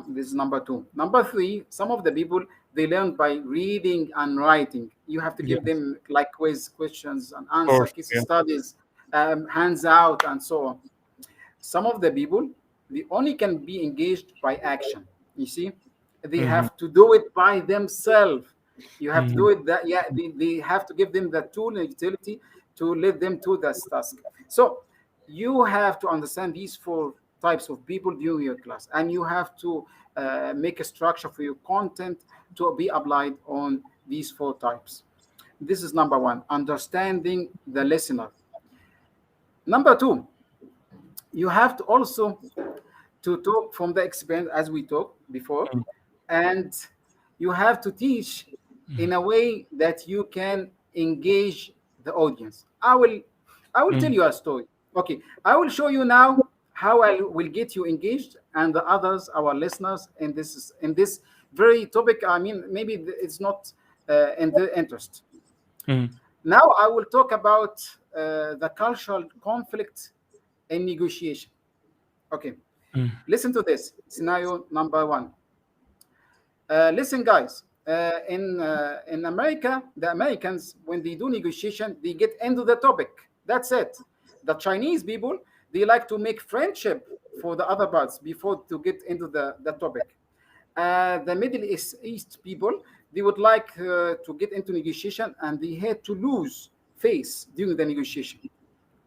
This is number two. Number three, some of the people they learn by reading and writing. You have to give Yes, them like quiz questions and of answer, course. case Yeah. studies, hands out, and so on. Some of the people they only can be engaged by action. You see, they Mhm. have to do it by themselves. You have to Mhm. do it that, yeah, they have to give them the tool and utility to let them do this task. So you have to understand these four types of people during your class, and you have to make a structure for your content to be applied on these four types. This is number one, understanding the listener. Number two, you have to also to talk from the experience as we talked before, Mm. and you have to teach in a way that you can engage the audience. I will tell Mm. you a story. Okay, I will show you now how I will get you engaged and the others, our listeners, in this very topic. I mean, maybe it's not in their interest. Mm. Now I will talk about the cultural conflict in negotiation. Okay, Mm. listen to this scenario number one. Listen, guys. In America, the Americans, when they do negotiation, they get into the topic. That's it. The Chinese people, they like to make friendship for the other parts before to get into the topic. The Middle East people, they would like to get into negotiation, and they had to lose face during the negotiation.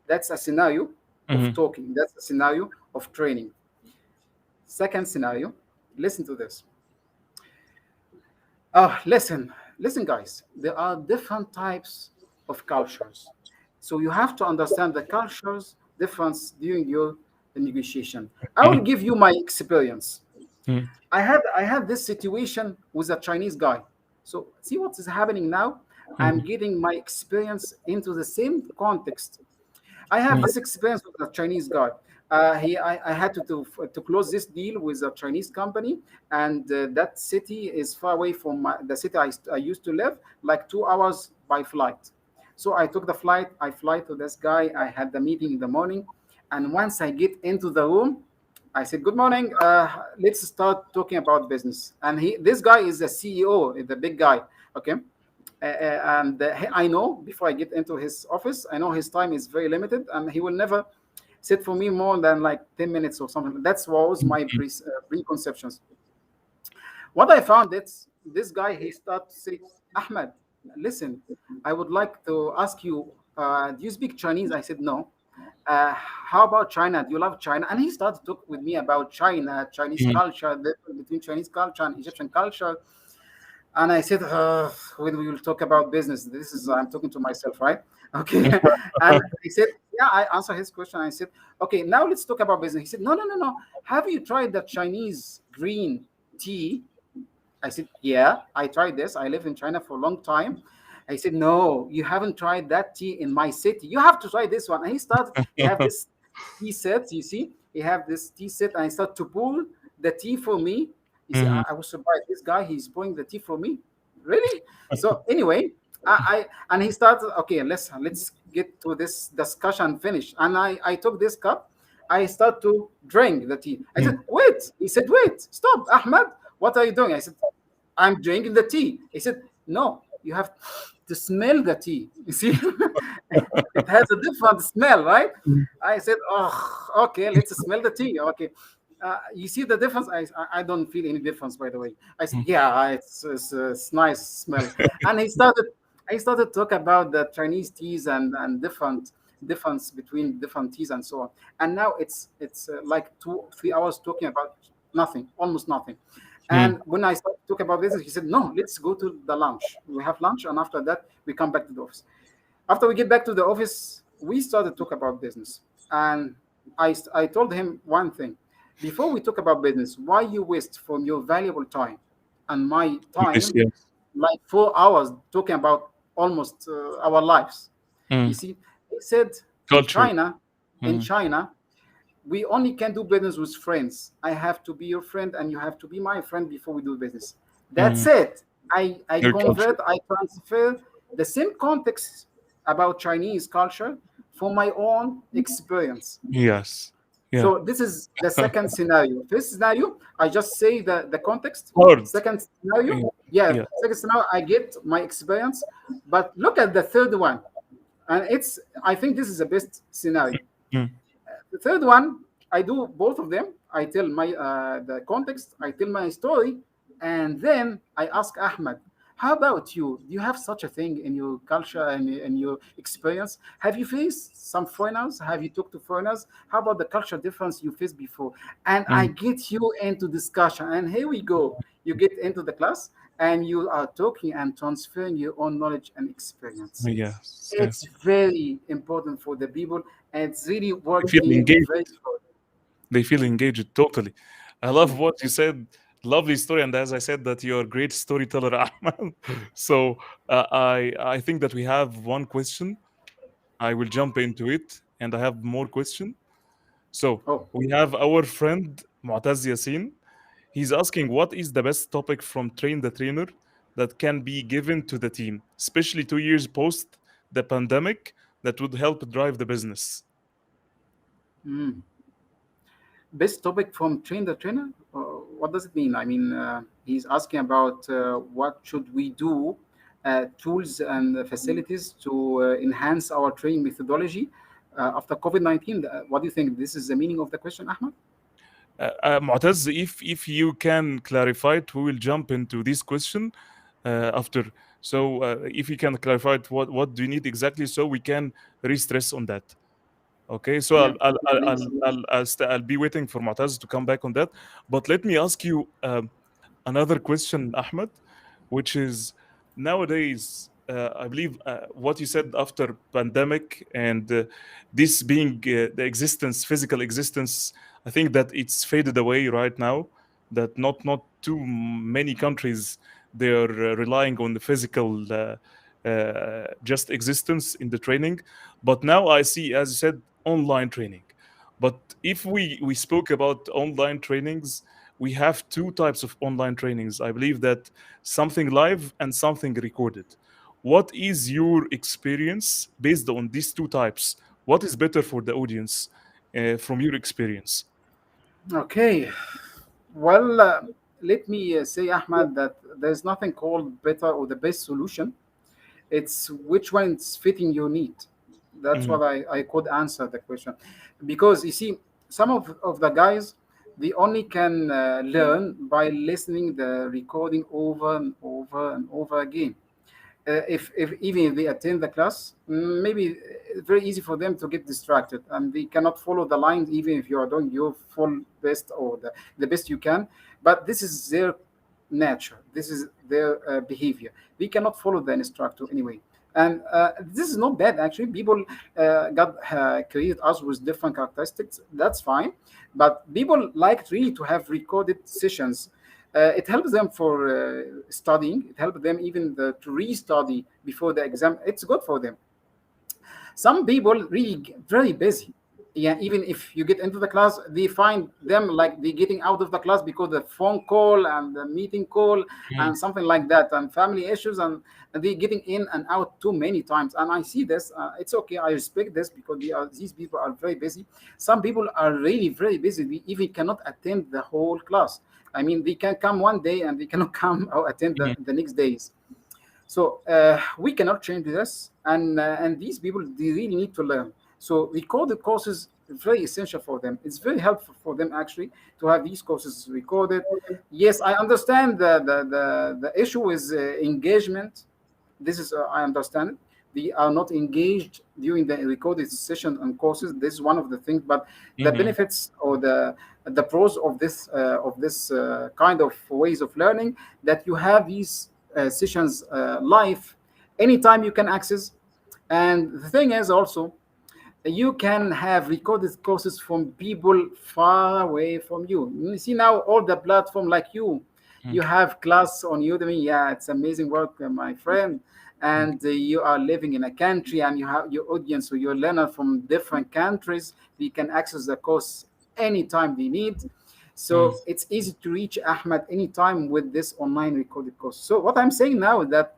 That's a scenario of Mhm. talking. That's a scenario of training. Second scenario, listen to this. Listen, guys. There are different types of cultures, so you have to understand the cultures difference during your negotiation. I will Mm, give you my experience. mm, I had this situation with a Chinese guy. So see what is happening now. I'm mm, getting my experience into the same context. I have mm, this experience with a Chinese guy. I had to close this deal with a Chinese company, and that city is far away from the city I used to live, like 2 hours by flight. So I took the flight. I fly to this guy. I had the meeting in the morning, and once I get into the room, I said, "Good morning. Let's start talking about business." And this guy is the CEO, the big guy. Okay, and I know before I get into his office, I know his time is very limited, and he will never sit for me more than like 10 minutes or something. That's was my preconceptions. What I found is this guy he started to say, "Ahmed, listen, I would like to ask you, do you speak Chinese?" I said no. How about China? Do you love China? And he started to talk with me about China, Chinese mm, culture, the difference between Chinese culture and Egyptian culture. And I said, when we will talk about business, this is, I'm talking to myself, right? Okay. And he said, yeah, I answered his question. I said, okay, now let's talk about business. He said, no, no, no, no. Have you tried the Chinese green tea? I said, yeah, I tried this. I lived in China for a long time. I said, no, you haven't tried that tea in my city. You have to try this one. And he started, he have this tea set, you see, he have this tea set, and he started to pull the tea for me. You see, mm, I was surprised. This guy, he's pulling the tea for me. Really? So anyway, and he started, okay, let's get to this discussion finish. And I took this cup, I start to drink the tea. I said, mm, wait. He said, wait, stop, Ahmed. What are you doing? I said, I'm drinking the tea. He said, no, you have to smell the tea. You see, it has a different smell, right? mm, I said, oh, okay, let's smell the tea. Okay. You see the difference? I don't feel any difference, by the way. I said, mm, yeah, it's nice smell. And I started to talk about the Chinese teas and different difference between different teas and so on. And now it's like 2 3 hours talking about nothing, almost nothing. mm, And when I started to talk about this, he said, no, let's go to the lunch. We have lunch, and after that, we come back to the office. After we get back to the office, we started to talk about business. And I told him one thing. Before we talk about business, why you waste from your valuable time and my yes, time, yes. like 4 hours talking about almost our lives? You Mm, see, he said in culture. China, in Mm, China, we only can do business with friends. I have to be your friend and you have to be my friend before we do business. That's mm, it. I your culture. convert, I transfer the same context about Chinese culture for my own experience. Yes. Yeah. So this is the second scenario. First scenario, I just say the context. Hard. Second scenario, Yeah. yeah, Yeah. second scenario, I get my experience. But look at the third one. And I think this is the best scenario. Mm, The third one, I do both of them. I tell my the context, I tell my story, and then I ask Ahmed, how about you? Do you have such a thing in your culture and in your experience? Have you faced some foreigners? Have you talked to foreigners? How about the culture difference you faced before? And I mm, get you into discussion. And here we go. You get into the class and you are talking and transferring your own knowledge and experience. yes. It's Yes. very important for the people, and it's really They worked feel me engaged. very well. They feel engaged totally. I love what you said. Lovely story, and as I said, that you're a great storyteller, Ahmed. So I think that we have one question. I will jump into it, and I have more question. So Oh, we have our friend Mu'taz Yassin. He's asking what is the best topic from Train the Trainer that can be given to the team, especially 2 years post the pandemic, that would help drive the business. mm. Best topic from Train the Trainer? What does it mean? I mean, he's asking about what should we do, tools and facilities to enhance our training methodology after COVID-19. What do you think? This is the meaning of the question, Ahmed? Mu'taz, if you can clarify it, we will jump into this question after. So if you can clarify it, what do you need exactly, so we can re-stress on that. Okay, so Yeah, please. I'll be waiting for Mu'taz to come back on that. But let me ask you another question, Ahmed, which is nowadays, I believe what you said after pandemic and this being the existence, physical existence, I think that it's faded away right now. That not too many countries they are relying on the physical just existence in the training. But now I see, as you said, online training. But if we spoke about online trainings, we have two types of online trainings. I believe that something live and something recorded. What is your experience based on these two types? What is better for the audience from your experience? Okay. Well, let me say, Ahmad, that there's nothing called better or the best solution. It's which one is fitting your need. That's Mhm, what I could answer the question. Because you see, some of the guys, they only can learn by listening the recording over and over and over again. If even if they attend the class, maybe it's very easy for them to get distracted and they cannot follow the lines even if you are doing your full best or the best you can. But this is their nature, this is their behavior. They cannot follow the instructor anyway. And this is not bad actually. People got created us with different characteristics. That's fine. But people like really to have recorded sessions. It helps them for studying. It helps them even to re-study before the exam. It's good for them. Some people really very busy. Yeah, even if you get into the class, they find them like they getting out of the class because the phone call and the meeting call mhm, and something like that and family issues, and they getting in and out too many times. And I see this. It's okay. I respect this because these people are very busy. Some people are really very busy. They even cannot attend the whole class. I mean, they can come one day and they cannot come or attend mhm, the next days. So we cannot change this, and these people they really need to learn. So recorded courses is very essential for them. It's very helpful for them actually to have these courses recorded. Yes, I understand the issue is engagement. This is I understand it. They are not engaged during the recorded session and courses. This is one of the things, but the mhm, benefits or the pros of this kind of ways of learning, that you have these sessions live anytime you can access. And the thing is also you can have recorded courses from people far away from you. You see now all the platform like you mhm, have class on Udemy. Yeah, it's amazing work, my friend. mhm, And you are living in a country and you have your audience or your learner from different countries. They can access the course anytime they need. mhm. So it's easy to reach Ahmed anytime with this online recorded course. So what I'm saying now is that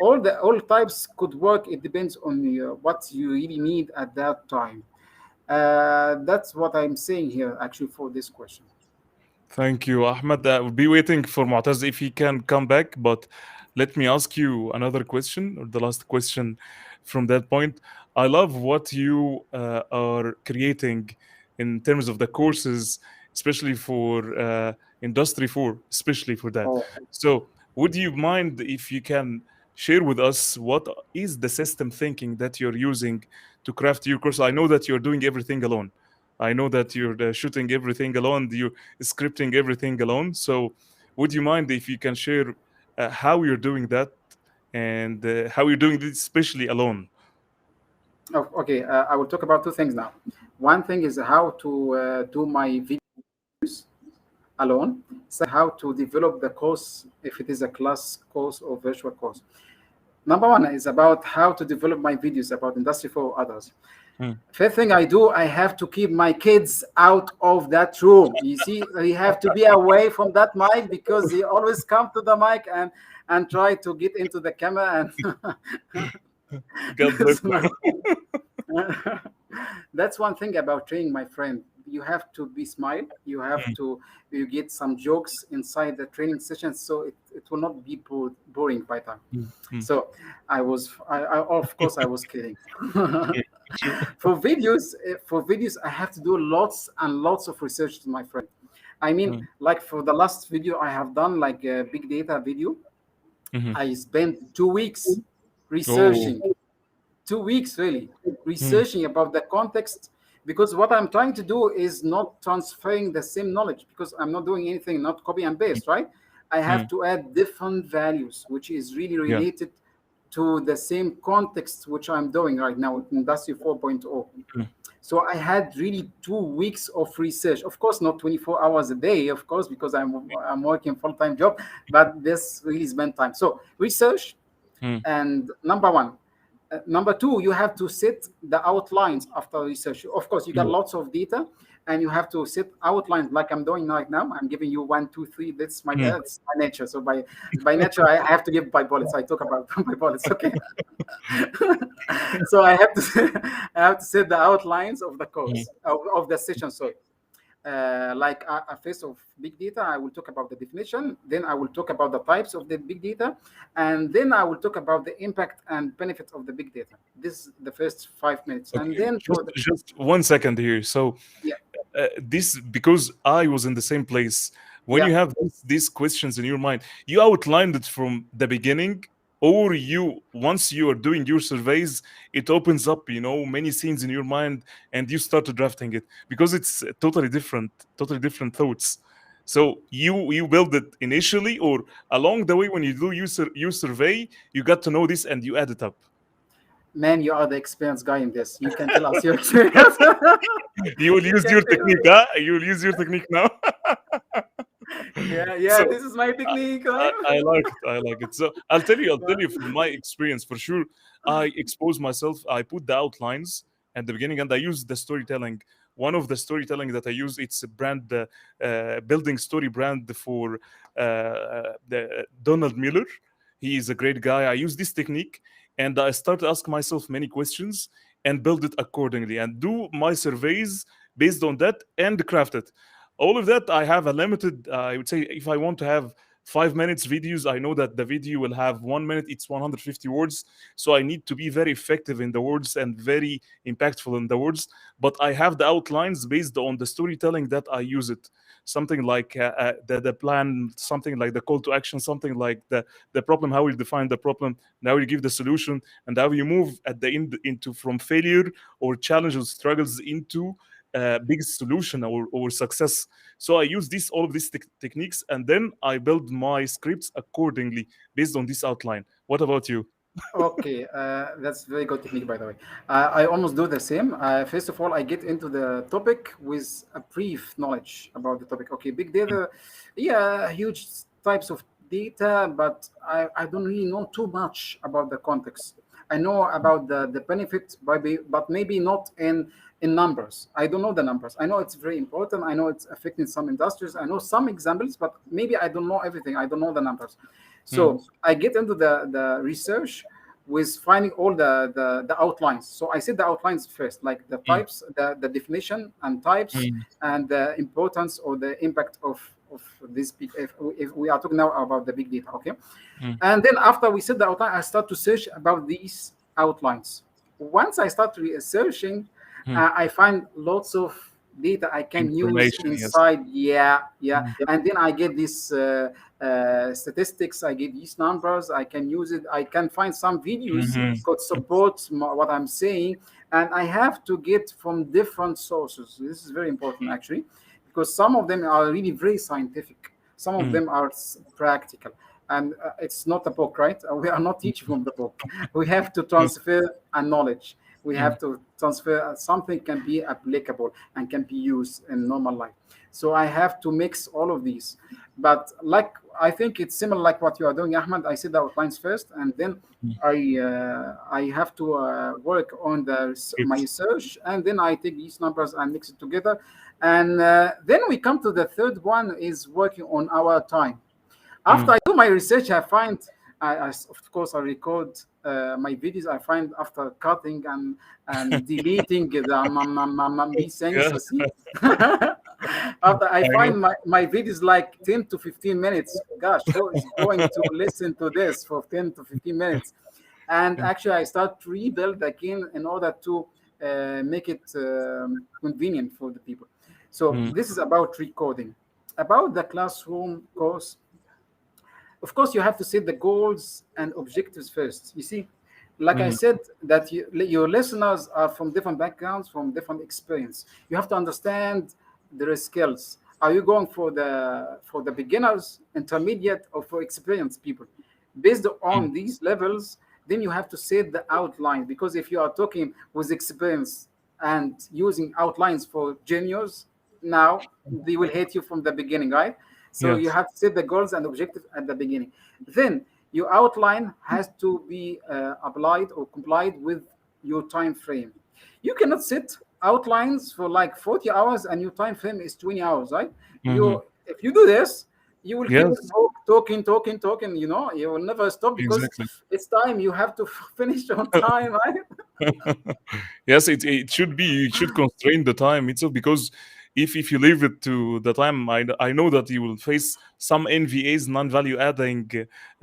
all types could work. It depends on what you really need at that time. That's what I'm saying here, actually, for this question. Thank you, Ahmed. I will be waiting for Mu'taz if he can come back, but let me ask you another question, or the last question from that point. I love what you are creating in terms of the courses, especially for Industry 4, especially for that. Oh, So, would you mind if you can share with us what is the system thinking that you're using to craft your course? I know that you're doing everything alone. I know that you're shooting everything alone. You scripting everything alone. So, would you mind if you can share how you're doing that and how you're doing this, especially alone? oh, okay. I will talk about two things now. One thing is how to do my videos alone. Second, how to develop the course if it is a class course or virtual course. Number one is about how to develop my videos about industry for others. Mm, First thing I do, I have to keep my kids out of that room. You see, they have to be away from that mic because they always come to the mic and try to get into the camera and God bless so you. that's one thing about training, my friend. You have to be smile. You have Mm, to you get some jokes inside the training session, so it will not be boring by time. mm, mm, So I of course I was kidding. mm, true. For videos, I have to do lots and lots of research, my friend. I mean, Mm, like for the last video I have done, like a big data video, mhm. I spent 2 weeks Oh, researching 2 weeks really mm, researching about the context, because what I'm trying to do is not transferring the same knowledge, because I'm not doing anything, not copy and paste, right? I have mm. to add different values which is really Yeah. related to the same context which I'm doing right now, Industry 4.0. Mm, So I had really 2 weeks of research. Of course, not 24 hours a day, of course, because I'm working full-time job, but this really spent time. So research, mm, and number one. Number two, you have to set the outlines after research. Of course, you got yeah. lots of data, and you have to set outlines like I'm doing right now. I'm giving you one, two, three. Mm, That's my nature. So by nature, I have to give by bullets. I talk about by bullets. Okay. So I have to set the outlines of the mm. course of the session. Sorry. Like a phase of big data, I will talk about the definition, then I will talk about the types of the big data, and then I will talk about the impact and benefits of the big data. This is the first 5 minutes. And Okay, then just just 1 second here. So yeah, this, because I was in the same place. When yeah, you have these questions in your mind, you outlined it from the beginning, or you, once you are doing your surveys, it opens up, many scenes in your mind, and you start drafting it because it's totally different thoughts. So you build it initially, or along the way when you do your survey, you got to know this and you add it up. man, you are the experienced guy in this. You can tell us your experience. You will You use can your tell. technique, huh? You will use your technique now. Yeah, yeah. So This is my technique. I like it. I like it. So I'll tell you from my experience for sure. I expose myself. I put the outlines at the beginning, and I use the storytelling. One of the storytelling that I use, it's a brand, building story brand for the Donald Miller. He is a great guy. I use this technique, and I start to ask myself many questions and build it accordingly, and do my surveys based on that and craft it. All of that, I have a limited, I would say, if I want to have 5 minutes videos, I know that the video will have 1 minute, it's 150 words. So I need to be very effective in the words and very impactful in the words. But I have the outlines based on the storytelling that I use it. Something like the plan, something like the call to action, something like the problem, how you define the problem, now you give the solution, and how you move at the end into from failure or challenges, struggles into big solution or success. So I use all of these techniques, and then I build my scripts accordingly based on this outline. What about you? Okay, that's very good technique, by the way. I almost do the same. First of all, I get into the topic with a brief knowledge about the topic. Okay, big data, yeah, huge types of data, but I don't really know too much about the context. I know about the benefit, but maybe not in numbers. I don't know the numbers. I know it's very important. I know it's affecting some industries. I know some examples, but maybe I don't know everything. I don't know the numbers. Mm, So I get into the research with finding all the outlines. So I said the outlines first, like the mm, types, the definition and types, mm, and the importance or the impact of this big. If we are talking now about the big data, okay. mm, And then after we set the outline, I start to search about these outlines. Once I start researching, mm. I find lots of data I can use Information, yes. inside. Yeah, yeah. Mm, And then I get these statistics. I get these numbers. I can use it. I can find some videos mhm, could support what I'm saying, and I have to get from different sources. This is very important actually, because some of them are really very scientific. Some of mm, them are practical, and it's not a book, right? We are not teaching from the book. We have to mm, transfer a knowledge. We mm, have to transfer something can be applicable and can be used in normal life. So I have to mix all of these. But like I think it's similar like what you are doing, Ahmed. I see the outlines first, and then mm. I have to work on my Script. research, and then I take these numbers and mix it together, and then we come to the third one is working on our time. After Mm, I do my research, I find, of course, I record my videos. I find after cutting and deleting these things, yeah, you see. After I I know. find my videos like 10 to 15 minutes. Gosh, who is going to listen to this for 10 to 15 minutes? And Mm, actually, I start to rebuild again in order to make it convenient for the people. So mm, this is about recording. About the classroom course, of course, you have to set the goals and objectives first. You see, like I Mhm. said, that your listeners are from different backgrounds, from different experience. You have to understand their skills. Are you going for the beginners, intermediate, or for experienced people? Based Mhm. on these levels, then you have to set the outline. Because if you are talking with experience and using outlines for juniors, now they will hate you from the beginning, right? So you Yes. have to set the goals and objectives at the beginning. Then your outline has to be applied or complied with your time frame. You cannot set outlines for like 40 hours and your time frame is 20 hours, right? Mhm. You If you do this, you will keep Yes, talking, you will never stop because exactly. it's time. You have to finish on time, right? Yes, it should be. You should constrain the time itself because if you leave it to the time, I know that you will face some NVAs, non-value adding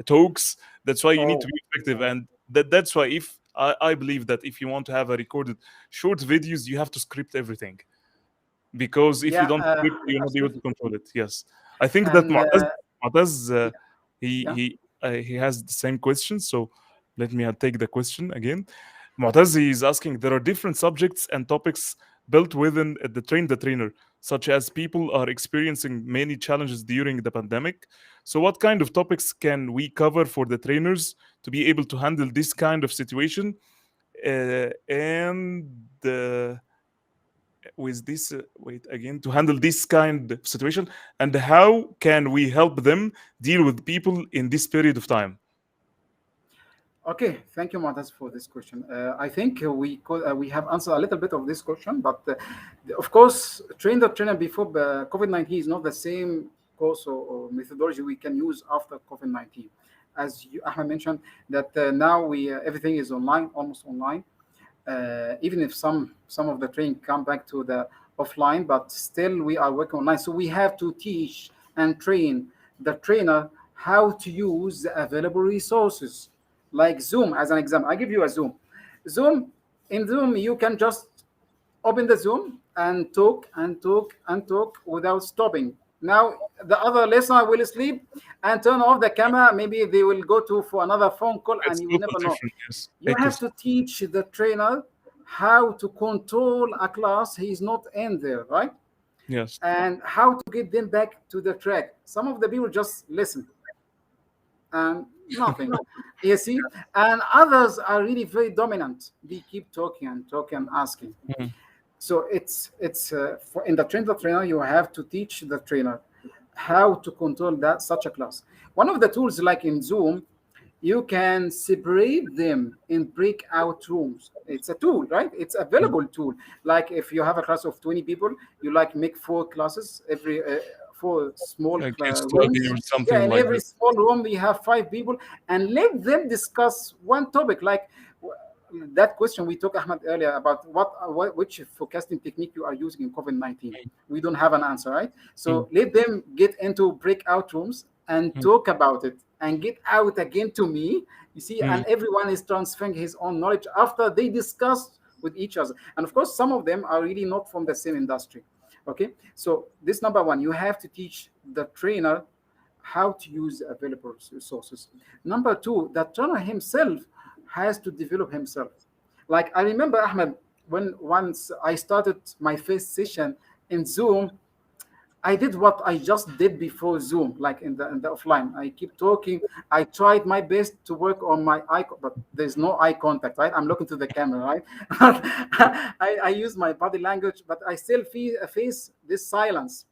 talks. That's why you need to Oh, be effective, and that's why if I believe that if you want to have a recorded short videos, you have to script everything because if you yeah, don't script, you're not able to absolutely. control it. Yes, I think that And Mu'taz yeah, he yeah. he has the same question. So let me take the question again. Mu'taz is asking, there are different subjects and topics built within the trainer, such as people are experiencing many challenges during the pandemic. So what kind of topics can we cover for the trainers to be able to handle this kind of situation? And with this wait again to handle this kind of situation, and how can we help them deal with people in this period of time? Okay, thank you, Montaz, for this question. I think we have answered a little bit of this question, but of course, train the trainer before COVID-19 is not the same course or methodology we can use after COVID-19. As Ahmed mentioned, that now we everything is online, almost online. Even if some of the training come back to the offline, but still we are working online. So we have to teach and train the trainer how to use the available resources, like Zoom as an example. I give you a Zoom. In Zoom, you can just open the Zoom and talk and talk and talk without stopping. Now the other listener will sleep and turn off the camera. Maybe they will go to for another phone call, and It's you will total never know. different. Yes, You have ecos. to teach the trainer how to control a class he's not in there, right? Yes. And how to get them back to the track. Some of the people just listen and nothing. You see, and others are really very dominant. They keep talking and talking and asking. Mhm. So it's for in the trainer you have to teach the trainer how to control that such a class. One of the tools, like in Zoom, you can separate them in breakout rooms. It's a tool, right? It's Mhm. available tool. Like if you have a class of 20 people, you like make four classes, every four small A case study rooms. or Yeah, something in like every that. small room we have five people, and let them discuss one topic. Like that question we took Ahmed earlier about which forecasting technique you are using in COVID-19. We don't have an answer, right? Mm, So let them get into breakout rooms and mm, talk about it and get out again to me. You see, mm, and everyone is transferring his own knowledge after they discuss with each other. And of course, some of them are really not from the same industry. Okay, so this number one, you have to teach the trainer how to use available resources. Number two, the trainer himself has to develop himself. Like I remember Ahmed, when once I started my first session in Zoom, I did what I just did before Zoom, like in the offline. I keep talking. I tried my best to work on my eye, but there's no eye contact, right? I'm looking to the camera, right? I use my body language, but I still face this silence.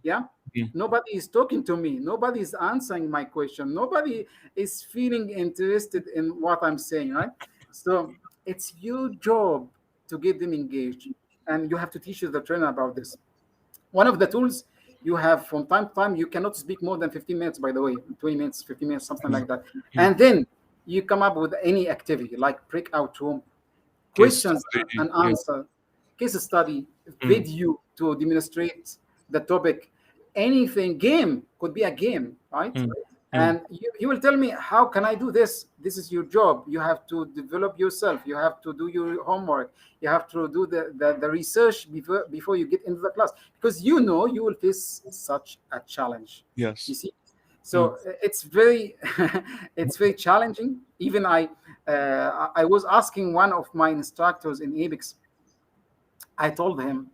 Yeah, mm. nobody is talking to me. Nobody is answering my question. Nobody is feeling interested in what I'm saying, right? So it's your job to get them engaged, and you have to teach the trainer about this. One of the tools you have from time to time, you cannot speak more than 15 minutes, by the way, 20 minutes, 15 minutes, something Mm, like that. mm. And then you come up with any activity like breakout room, Case questions study. and Yes. answer, case study, Mm, video to demonstrate the topic, anything, game, could be a game, right? mm, mm. And you will tell me, how can I do this? This is your job. You have to develop yourself. You have to do your homework. You have to do the research before you get into the class, because you know you will face such a challenge. You Yes. see, Mm, so it's very it's very challenging. Even I, I was asking one of my instructors in Apex. I told him,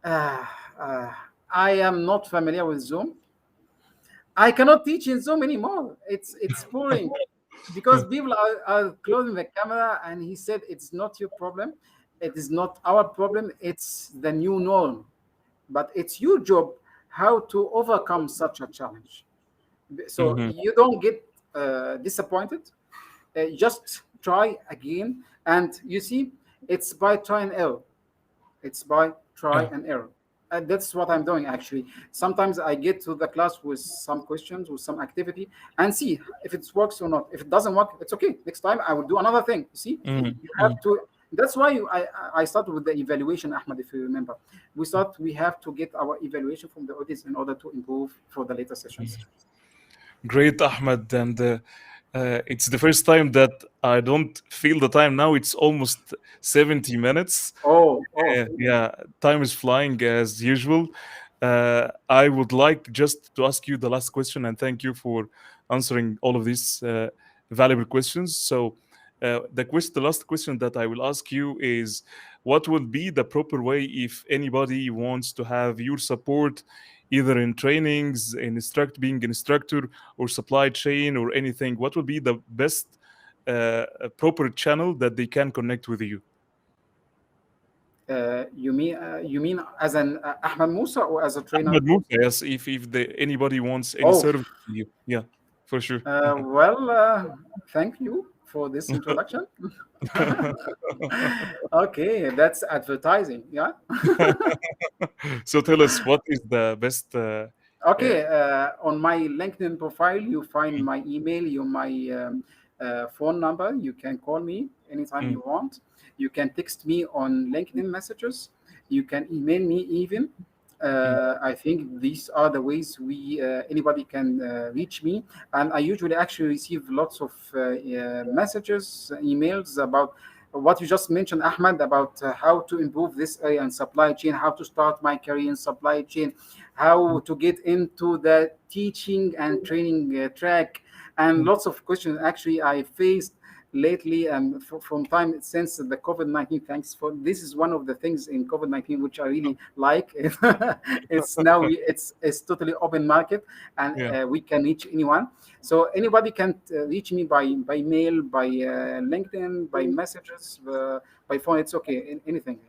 uh, uh, I am not familiar with Zoom. I cannot teach in Zoom anymore. It's boring because people are closing the camera. And he said, it's not your problem. It is not our problem. It's the new norm. But it's your job how to overcome such a challenge. So Mhm. you don't get disappointed. Just try again. And you see, it's by try and error. It's by try Yeah. and error. And that's what I'm doing actually. Sometimes I get to the class with some questions, with some activity, and see if it works or not. If it doesn't work, it's okay. Next time I will do another thing. See, Mhm. you Mhm. have to. That's why I started with the evaluation, Ahmed. If you remember, we have to get our evaluation from the audience in order to improve for the later sessions. Great, Ahmed. And it's the first time that I don't feel the time now. It's almost 70 minutes. Oh, Yeah, time is flying as usual. I would like just to ask you the last question and thank you for answering all of these valuable questions. So, the last question that I will ask you is, what will be the proper way if anybody wants to have your support, either in trainings, being instructor, or supply chain, or anything? What will be the best proper channel that they can connect with you? you mean as an Ahmed Musa or as a trainer? Ahmed Musa, yes. Anybody wants any Oh, service from you, yeah, for sure. well, thank you for this introduction. Okay, that's advertising. Yeah. So tell us, what is the best? Uh, Okay. On my LinkedIn profile, you find my email, my phone number. You can call me anytime mm, you want. You can text me on LinkedIn messages. You can email me even. mm, I think these are the ways we anybody can reach me, and I usually actually receive lots of messages, emails about what you just mentioned, Ahmed, about how to improve this area in supply chain, how to start my career in supply chain, how to get into the teaching and training track, and mm. lots of questions actually I faced lately from time since the COVID-19. Thanks for this is one of the things in COVID-19 which I really like. It's now it's totally open market, and Yeah. we can reach anyone. So anybody can reach me by mail, by LinkedIn, by messages, by phone. It's okay, anything.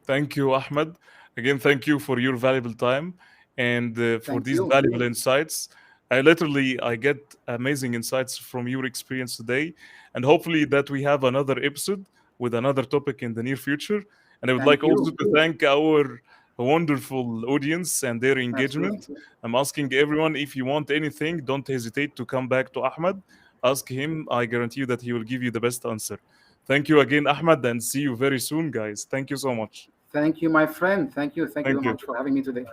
Thank you, Ahmed. Again, thank you for your valuable time and for Thank these you. valuable insights. I get amazing insights from your experience today, and hopefully that we have another episode with another topic in the near future. And I would like Thank also you. to thank our wonderful audience and their Absolutely. engagement. I'm asking everyone, if you want anything, don't hesitate to come back to Ahmed. Ask him. I guarantee you that he will give you the best answer. Thank you again, Ahmed, and see you very soon, guys. Thank you so much. Thank you, my friend. Thank you. Thank you Thank very you. much for having me today.